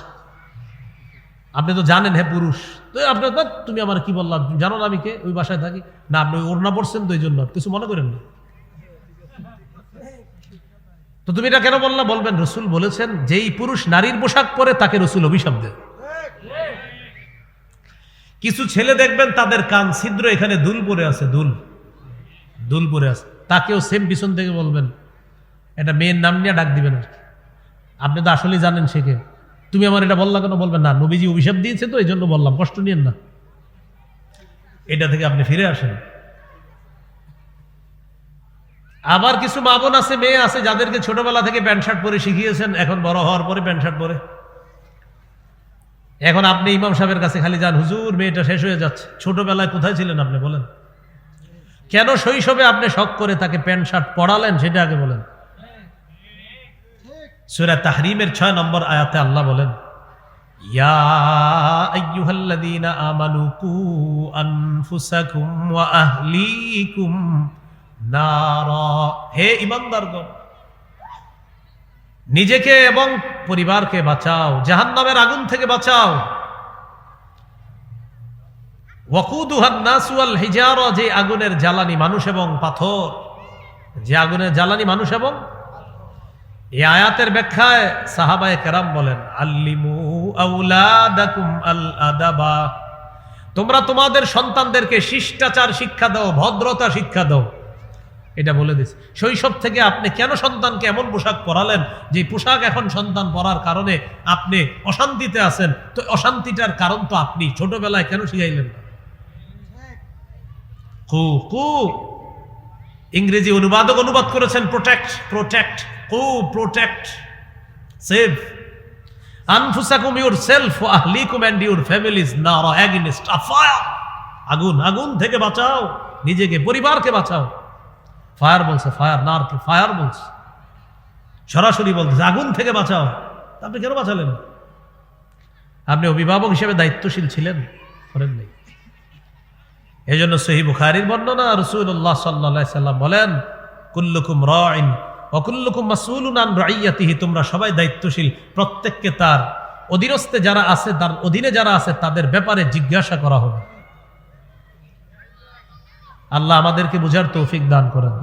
আপনি তো জানেন হ্যাঁ পুরুষ, তো আপনার তুমি আমার কি বললাম, তুমি জানো না আমি কে, ওই বাসায় থাকি না, আপনি ওড়না পড়ছেন তো এই জন্য কিছু মনে করেন না। তো তুমি এটা কেন বললা? বলবেন রাসূল বলেছেন যেই পুরুষ নারীর পোশাক পরে তাকে রাসূল অভিশাপ দেন। কিছু ছেলে দেখবেন তাদের কান ছিদ্র, এখানে দুল পরে আছে, দুল পরে আছে, তাকেও সেম পিছন থেকে বলবেন, এটা মেয়ের নাম নিয়ে ডাক দিবেন আর কি। আপনি তো আসলেই জানেন সে কে, তুমি আমার এটা বললা কেন? বলবেন না, নবীজি অভিশাপ দিয়েছে তো এই জন্য বললাম, কষ্ট নিয়েন না। এটা থেকে আপনি ফিরে আসেন। আবার কিছু মা বোন আছে, মেয়ে আছে, যাদেরকে ছোটবেলা থেকে প্যান্ট শার্ট পরে শিখিয়েছেন, এখন বড় হওয়ার পরে প্যান্ট শার্ট পরে। এখন আপনি ইমাম সাহেবের কাছে খালি যান, হুজুর মেয়েটা শেষ হয়ে যাচ্ছে। ছোটবেলায় কোথায় ছিলেন আপনি বলেন? কেন শৈশবে আপনি শখ করে তাকে প্যান্ট শার্ট পরালেন সেটা আগে বলেন। সূরা তাহরিমের 6 নম্বর আয়াতে আল্লাহ বলেন, ইয়া আইয়ুহাল্লাযীনা আমানু কু আনফুসাকুম ওয়া আহলিকুম নারা, হে ঈমানদারগণ, নিজেকে এবং পরিবারকে বাঁচাও, জাহান্নামের আগুন থেকে বাঁচাও। ওয়াকুদুহান নাস ওয়াল হিজারা, যে আগুনের জ্বালানি মানুষ এবং পাথর, যে আগুনের জ্বালানি মানুষ এবং। এই আয়াতের ব্যাখ্যায় সাহাবায়ে কেরাম বলেন, আল্লিমু আওলাদাকুম আল আদাবা, তোমরা তোমাদের সন্তানদেরকে শিষ্টাচার শিক্ষা দাও, ভদ্রতা শিক্ষা দাও। এটা বলে দিস শৈশব থেকে আপনি কেন সন্তানকে এমন পোশাক পরালেন যে পোশাক এখন সন্তান পরার কারণে আপনি অশান্তিতে আছেন, তো অশান্তিটার কারণ তো আপনি ছোটবেলায় কেন শিখাইলেন না? ইংরেজি অনুবাদক অনুবাদ করেছেন প্রোটেক্ট, প্রোটেক্ট, প্রোটেক্ট, সেভ আনফুসাকুম, ইউরসেলফ, ওয়া আহলিকুম এন্ড ইউর ফ্যামিলিজ নারা, এগেইনস্ট আ ফায়ার, আগুন, আগুন থেকে বাঁচাও, নিজেকে পরিবারকে বাঁচাও। ফায়ার বলছে, ফায়ার, নারকে ফায়ার বলছে, সরাসরি বলছে আগুন থেকে বাঁচাও। আপনি কেন বাঁচালেন? আপনি অভিভাবক হিসেবে দায়িত্বশীল ছিলেন, করেন নাই। এই জন্য সহিহ বুখারীর বর্ণনা, রাসূলুল্লাহ সাল্লাল্লাহু আলাইহি সাল্লাম বলেন, কুল্লুকুম রাইন ওয়া কুল্লুকুম মাসউলুন আন রাইয়াতিহি, তোমরা সবাই দায়িত্বশীল, প্রত্যেককে তার অধীনস্থে যারা আছে, তার অধীনে যারা আছে তাদের ব্যাপারে জিজ্ঞাসা করা হবে। আল্লাহ আমাদেরকে বুঝার তৌফিক দান করেন।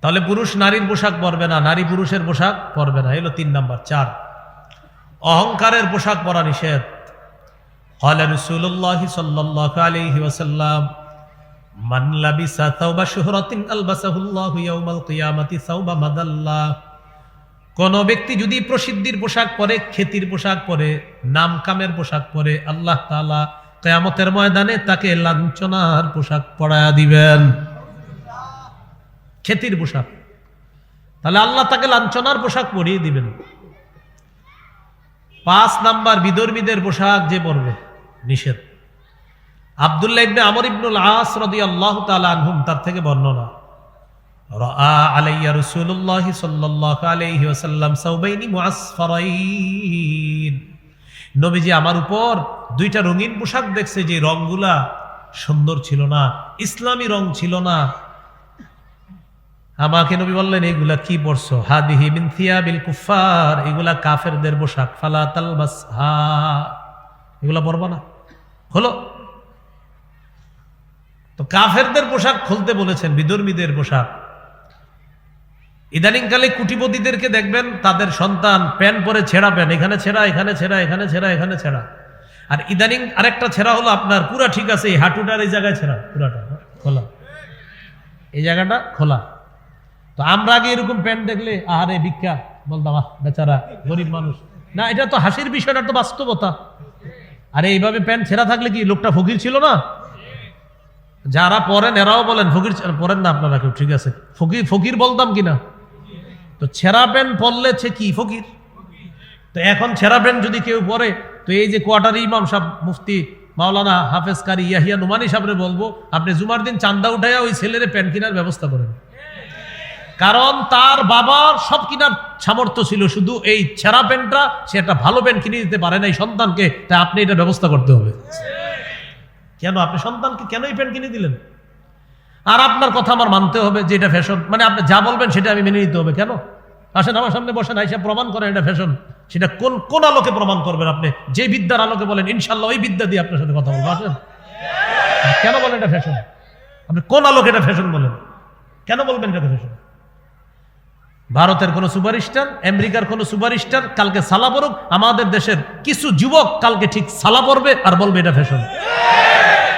তাহলে পুরুষ নারীর পোশাক পরবে না, নারী পুরুষের পোশাক পরবে না, এলো 3 নাম্বার। 4, অহংকারের পোশাক পরা নিষেধ। ক্বালা রাসূলুল্লাহ সাল্লাল্লাহু আলাইহি ওয়াসাল্লাম, মান লাবিসা সাওবা শুহরাতিন আলবাসাহুল্লাহু ইয়াউমাল কিয়ামাতি সাওবা মাদাল্লা, কোন ব্যক্তি যদি প্রসিদ্ধির পোশাক পরে, খ্যাতির পোশাক পরে, নাম কামের পোশাক পরে, আল্লাহ তাআলা কিয়ামতের ময়দানে তাকে লাঞ্ছনার পোশাক পরায়া দিবেন। খ্যাতির পোশাক, তাহলে আল্লাহ তাকে লাঞ্ছনার পোশাক পরিয়ে দিবেন। 5 নাম্বার, বিধর্মীদের পোশাক যে পরবে নিষেধ। আব্দুল্লাহ ইবনে আমর ইবনুল আস রাদিয়াল্লাহু তাআলা আনহুম, তার থেকে বর্ণনা, রাআ আলাইয়া রাসূলুল্লাহ সাল্লাল্লাহু আলাইহি ওয়াসাল্লাম সাওবাইনি মুআসফারাইন, নবীজি আমার উপর 2টা রঙিন পোশাক দেখছে, যে রংগুলা সুন্দর ছিল না, ইসলামী রং ছিল না। আমাকে নবী বললেন, এগুলা কি পরছো? হাদিহি মিন থিয়াবিল কুফার, এগুলা কাফেরদের পোশাক, ফালা তালবাসহা, এগুলা পরবা না। হলো তো কাফেরদের পোশাক খুলতে বলেছেন, বিধর্মীদের পোশাক। ইদানিংকালে কুটিপতিদেরকে দেখবেন তাদের সন্তান প্যান্ট পরে ছেঁড়া প্যান্ট, এখানে ছেঁড়া, এখানে ছেঁড়া, এখানে ছেঁড়া, এখানে ছেঁড়া। আর ইদানিং আরেকটা ছেঁড়া হলো আপনার পুরা ঠিক আছে, এই হাঁটুটার এই জায়গায় ছেঁড়া, পুরাটা খোলা, এই জায়গাটা খোলা। তো আমরা আগে এরকম প্যান্ট দেখলে আহারে ভিক্ষা বলতাম, বেচারা গরিব মানুষ। না, এটা তো হাসির বিষয় না, তো বাস্তবতা। আরে এইভাবে প্যান্ট ছেঁড়া থাকলে কি লোকটা ফকির ছিল না? যারা পরেন এরাও বলেন ফকির পরেন না আপনারা কেউ, ঠিক আছে, ফকির বলতাম কিনা? তো ছেঁড়া প্যান্ট পরলে কি ফকির? তো এখন ছেঁড়া প্যান্ট যদি কেউ পরে, তো এই যে কোয়ার্টার ইমাম সাহেব মুফতি মাওলানা হাফেজ কারি ইয়াহিয়া নুমানি সাহেবরে বলবো, আপনি জুমার দিন চান্দা উঠাইয়া ওই ছেলের প্যান্ট কেনার ব্যবস্থা করেন। কারণ তার বাবার সব কিনার সামর্থ্য ছিল, শুধু এই ছেঁড়া প্যান্টটা সে একটা ভালো প্যান্ট কিনে দিতে পারে না এই সন্তানকে, তাই আপনি এটা ব্যবস্থা করতে হবে। কেন আপনি সন্তানকে কেন এই প্যান্ট কিনে দিলেন? আর আপনার কথা আমার মানতে হবে যে এটা ফ্যাশন, মানে আপনি যা বলবেন সেটা আমি মেনে নিতে হবে। কেন? আসেন আমার সামনে বসেন, আইসা প্রমাণ করেন এটা ফ্যাশন। সেটা কোন আলোকে প্রমাণ করবেন? আপনি যে বিদ্যার আলোকে বলেন, ইনশাল্লাহ ওই বিদ্যা দিয়ে আপনার সাথে কথা বলবো। আসেন, কেন বলেন এটা ফ্যাশন? আপনি কোন আলোকে এটা ফ্যাশন বলেন? কেন বলবেন এটা ফ্যাশন? ভারতের কোন সুপারস্টার, আমেরিকার কোন সুপারস্টার কালকে সালা পড়ুক, আমাদের দেশের কিছু যুবক কালকে ঠিক সালা পড়বে আর বলবে এটা ফ্যাশন।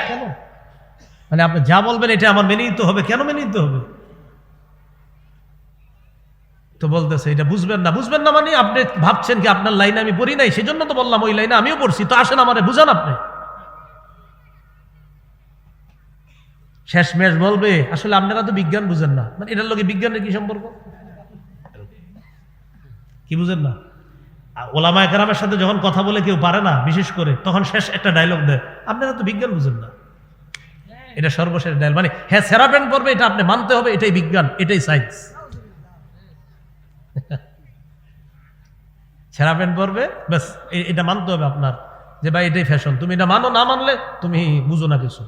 কেন? মানে আপনি যা বলবেন এটা আমার মেনে নিতে হবে। কেন মেনে নিতে হবে? তো বলতেছে এটা বুঝবেন না। বুঝবেন না মানে আপনি ভাবছেন কি আপনার লাইনে আমি পড়ি নাই, সেজন্য তো বললাম ওই লাইনে আমিও পড়ছি। তো আসেন আমারে বুঝান। আপনি শেষমেশ বলবে আসলে আপনারা তো বিজ্ঞান বুঝেন না। মানে এটার লগে বিজ্ঞানের কি সম্পর্ক? কি বুঝেন না? ওলামায়ে কেরামের সাথে যখন কথা বলে কেউ পারে না, বিশেষ করে তখন শেষ একটা ডায়লগ দেয়, আপনারা তো বিজ্ঞান বুঝেন না। এটা সর্বশেষ ডায়লগ। মানে হ্যাঁ সেরা প্যান্ট পরবে, এটা আপনি মানতে হবে, এটাই বিজ্ঞান, এটাই সায়েন্স। সেরা প্যান্ট পরবে ব্যাস, এটা মানতে হবে আপনার যে ভাই এটাই ফ্যাশন। তুমি এটা মানো, না মানলে তুমি বুঝো না কিছু।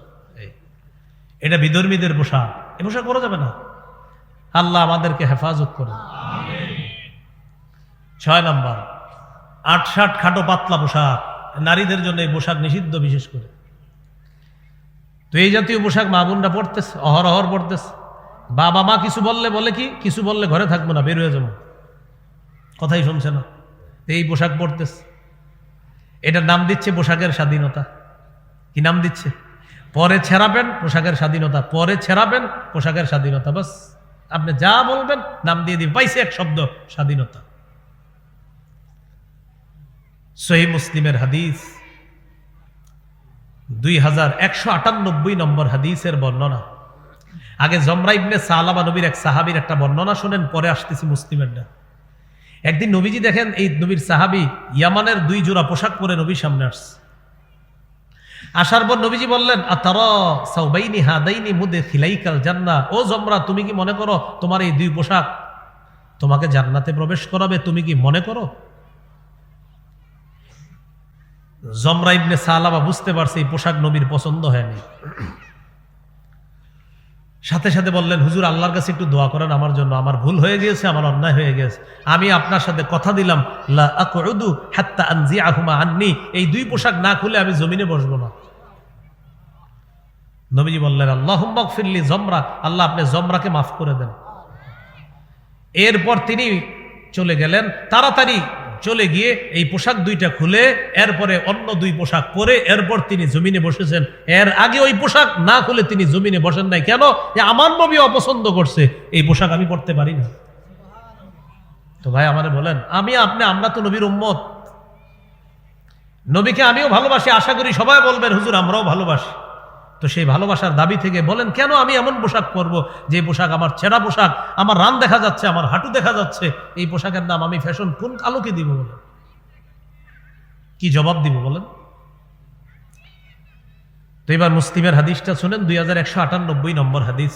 এটা বিধর্মীদের পোশাক, এ পোশাক করা যাবে না। আল্লাহ আমাদেরকে হেফাজত করে। 6 নাম্বার, ৮-৬ খাটো পাতলা পোশাক। নারীদের জন্য এই পোশাক নিষিদ্ধ বিশেষ করে। তো এই জাতীয় পোশাক মা বোনরা পড়তেছে, অহরহর পড়তেছে। বাবা মা কিছু বললে বলে কি, কিছু বললে ঘরে থাকবো না, বের হয়ে যাবো, কথাই শুনছে না। এই পোশাক পড়তেছে। এটার নাম দিচ্ছে পোশাকের স্বাধীনতা। কি নাম দিচ্ছে? পরে ছেড়াবেন পোশাকের স্বাধীনতা, পরে ছেড়াবেন পোশাকের স্বাধীনতা। বাস আপনি যা বলবেন নাম দিয়ে দিবেন, পাইছে এক শব্দ, স্বাধীনতা। সহিহ মুসলিমের হাদিস 2198 নম্বর হাদিসের বর্ণনা। আগে জমরা ইবনে সালাবা নবীর এক সাহাবীর একটা বর্ণনা শুনেন, পরে আসতেছি মুসলিমেরটা। একদিন নবীজি দেখেন এই নবীর সাহাবী ইয়ামানের 2 জোড়া পোশাক পরে নবীর সামনে আসছে। আসার পর নবীজি বললেন, আতারা সাউবাইনি হাদাইনি মুদখিলাইকাল জান্নাহ। ও জমরা, তুমি কি মনে করো তোমার এই 2 পোশাক তোমাকে জান্নাতে প্রবেশ করাবে? তুমি কি মনে করো? জমরা ইবনে সালাবা বুঝতে পারছে এই পোশাক নবীর পছন্দ হয়নি। সাথে সাথে বললেন, হুজুর আল্লাহর কাছে একটু দোয়া করেন আমার জন্য, আমার ভুল হয়ে গিয়েছে, আমার অন্যায় হয়ে গেছে। আমি আপনার সাথে কথা দিলাম, লা আকুদু হাত্তা আনজিআহুমা আন্নি, এই 2 পোশাক না খুলে আমি জমিনে বসবো না। নবীজি বললেন, আল্লাহুম্মা গফিরলি জমরা, আল্লাহ আপনি জমরাকে মাফ করে দেন। এরপর তিনি চলে গেলেন, তাড়াতাড়ি চলে গিয়ে এই পোশাক 2টা খুলে এরপরে অন্য 2 পোশাক পরে এরপর তিনি জমিনে বসেছেন। এর আগে ওই পোশাক না খুলে তিনি জমিনে বসেন নাই। কেন? যে আমার নবী অপছন্দ করছে, এই পোশাক আমি পরতে পারি না। তো ভাই আমারে বলেন, আমরা তো নবীর উম্মত, নবীকে আমিও ভালোবাসি, আশা করি সবাই বলবেন হুজুর আমরাও ভালোবাসি। তো সেই ভালোবাসার দাবি থেকে বলেন কেন আমি এমন পোশাক পরবো যে পোশাক আমার ছেঁড়া পোশাক, আমার রান দেখা যাচ্ছে, আমার হাঁটু দেখা যাচ্ছে, এই পোশাকের নাম আমি ফ্যাশন কোন আলোকে দিব? বলেন, কি জবাব দিব বলেন? তো এবার মুসলিমের হাদিসটা শুনেন, 2198 নম্বর হাদিস।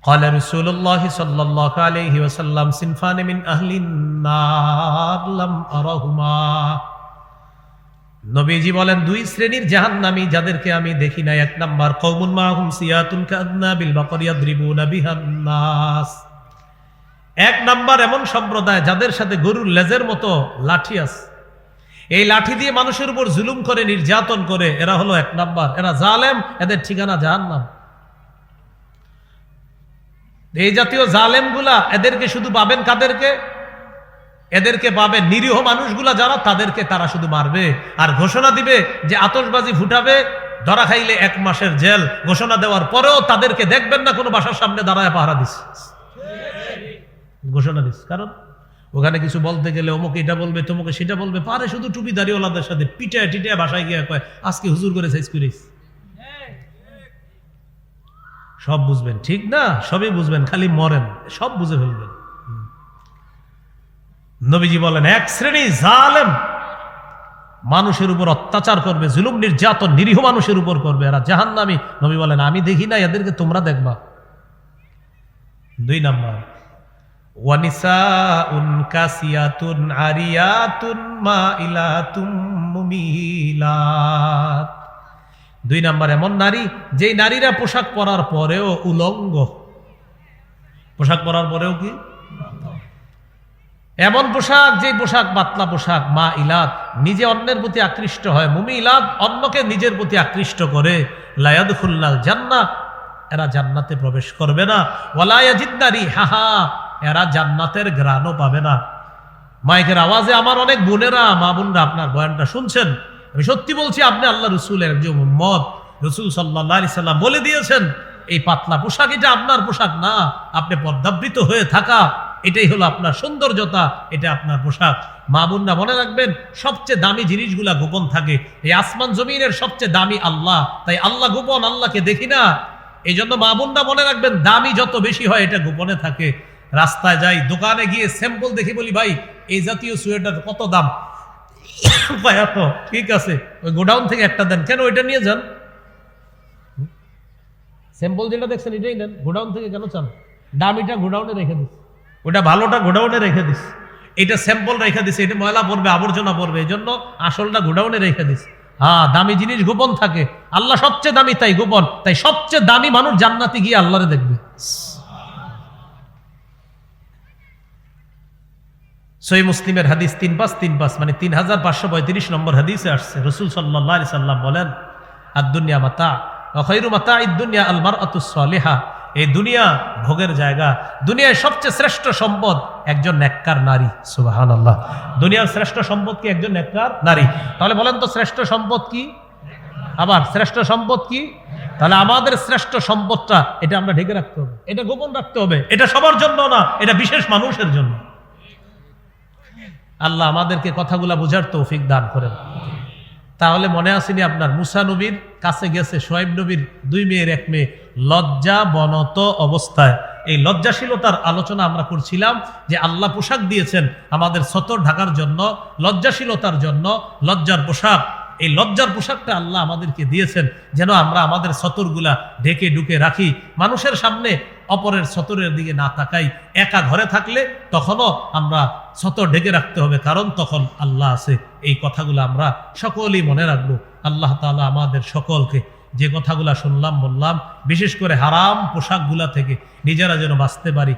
قال رسول الله صلى الله عليه وسلم صنفان من أهل النار لم أرهما। নবীজি বলেন 2 শ্রেণীর জাহান্নামী যাদেরকে আমি দেখি না। 1 নাম্বার, কওমুন মাহুম সিয়াতুন কাদনাবিল বাকর ইয়াদরিবুনা বিহান নাস। 1 নাম্বার এমন সম্প্রদায় যাদের সাথে গরুর লেজের মতো লাঠি আছে, এই লাঠি দিয়ে মানুষের উপর জুলুম করে, নির্যাতন করে। এরা হলো 1 নাম্বার, এরা জালেম, এদের ঠিকানা জাহান্নাম। এই জাতীয় জালেমগুলা এদেরকে শুধু পাবেন কাদেরকে? এদেরকে পাবেন নিরীহ মানুষগুলা যারা, তাদেরকে তারা শুধু মারবে আর ঘোষণা দিবে যে আতশবাজি ফুটাবে, ধরা খাইলে 1 মাসের জেল। ঘোষণা দেওয়ার পরেও তাদেরকে দেখবেন না কোনো বাসার সামনে দাঁড়ায় পাহারা দিস, ঘোষণা দিস। কারণ ওখানে কিছু বলতে গেলে অমুক এটা বলবে, তমুকে সেটা বলবে, পারে শুধু টুপি দাড়িওয়ালাদের সাথে পিটায় টিটায় বাসায় গিয়ে কয় আজকে হুজুর করে সাইজ করিস। সব বুঝবেন, ঠিক না? সবই বুঝবেন, খালি মরেন, সব বুঝে ফেলবেন। নবীজি বলেন 1 শ্রেণী জালেম মানুষের উপর অত্যাচার করবে, জুলুম নির্যাতন নিরীহ মানুষের উপর করবে, এরা জাহান্নামী। নবী বলেন আমি দেখি না, এদেরকে তোমরা দেখবা। 2 নাম্বার, ওয়ানিসাউন কাসিয়াতুন আরিয়াতুন মাইলাতুম মুমিলাত। 2 নাম্বার এমন নারী, যেই নারীরা পোশাক পরার পরেও উলঙ্গ। পোশাক পরার পরেও কি? এমন পোশাক, যে পোশাক পাতলা পোশাক, মা ইলাত নিজে অন্যের প্রতি আকৃষ্ট হয়, মুমি ইলাত অন্যকে নিজের প্রতি আকৃষ্ট করে। লা ইয়াদখুলনাল জান্নাহ, এরা জান্নাতে প্রবেশ করবে না। ওয়ালা ইয়াজিদনা রিহাহা, এরা জান্নাতের ঘ্রাণও পাবে না। মাইকের আওয়াজে আমার অনেক বোনেরা, মা বোনরা আপনার বয়ানটা শুনছেন, আমি সত্যি বলছি, আপনি আল্লাহ রসুলের একজন উম্মত। রসুল সাল্লাল্লাহু আলাইহি সাল্লাম বলে দিয়েছেন এই পাতলা পোশাক এটা আপনার পোশাক না, আপনি পর্দাবৃত হয়ে থাকা এটাই হলো আপনার সৌন্দর্যতা, এটা আপনার পোশাক। মা বোনরা মনে রাখবেন, সবচেয়ে দামি জিনিসগুলা গোপন থাকে। এই আসমান জমিনের সবচেয়ে দামি আল্লাহ, তাই আল্লাহ গোপন, আল্লাহকে দেখি না। এই জন্য মা বোনরা মনে রাখবেন, দামি যত বেশি হয় এটা গোপনে থাকে। রাস্তায় যাই, দোকানে গিয়ে স্যাম্পল দেখি, বলি ভাই এই জাতীয় সোয়েটার কত দাম? এত, ঠিক আছে ওই গোডাউন থেকে একটা দেন। কেন ওইটা নিয়ে যান? স্যাম্পল যেটা দেখছেন এটাই নেন, গোডাউন থেকে কেন চান? দামিটা গোডাউনে রেখে দিস, ওটা ভালোটা গোডাউনে রেখে দিস, এটা স্যাম্পল রেখে দিস, এটা ময়লা পড়বে, আবর্জনা পড়বে, এই জন্য আসলটা গোডাউনে রেখে দিস। হ্যাঁ, দামি জিনিস গোপন থাকে, আল্লাহ সবচেয়ে দামি তাই গোপন। তাই সবচেয়ে দামি মানুষ জান্নাতে গিয়ে আল্লাহরে দেখবে। সহিহ মুসলিমের হাদিস 3535 মানে 3535 নম্বর হাদিসে আসছে, রাসূল সাল্লাল্লাহু আলাইহি সাল্লাম বলেন, আদ-দুনিয়া মাতা ওয়া খায়রু মাতা'id দুনিয়া আল মারআতুস সালিহা। এই দুনিয়া ভোগের জায়গা, দুনিয়ার সবচেয়ে শ্রেষ্ঠ সম্পদ একজন নেককার নারী। সুবহানাল্লাহ। দুনিয়ার শ্রেষ্ঠ সম্পদ কি? একজন নেককার নারী। তাহলে বলেন তো শ্রেষ্ঠ সম্পদ কি? আবার শ্রেষ্ঠ সম্পদ কি? তাহলে আমাদের শ্রেষ্ঠ সম্পদটা এটা আমরা ঢেকে রাখতে হবে, এটা গোপন রাখতে হবে। এটা সবার জন্য না, এটা বিশেষ মানুষের জন্য। আল্লাহ আমাদেরকে কথাগুলা বোঝার তৌফিক দান করেন। তাহলে মনে আসেনি আপনার, মুসা নবীর কাছে গেছে শুআয়ব নবীর 2 মেয়ের 1 মেয়ে লজ্জা বনত অবস্থায়। এই লজ্জাশীলতার আলোচনা আমরা করছিলাম যে আল্লাহ পোশাক দিয়েছেন আমাদের সতর ঢাকার জন্য, লজ্জাশীলতার জন্য লজ্জার পোশাক। এই লজ্জার পোশাকটা আল্লাহ আমাদেরকে দিয়েছেন যেন আমরা আমাদের সতরগুলা ঢেকে ঢুকে রাখি, মানুষের সামনে অপরের সতরের দিকে না তাকাই। একা ঘরে থাকলে তখনও আমরা সতর ঢেকে রাখতে হবে, কারণ তখন আল্লাহ আছে। এই কথাগুলো আমরা সকলেই মনে রাখবো। আল্লাহ তাআলা আমাদের সকলকে যে কথাগুলা শুনলাম বললাম, বিশেষ করে হারাম পোশাকগুলা থেকে নিজেরা যেন বাঁচতে পারি।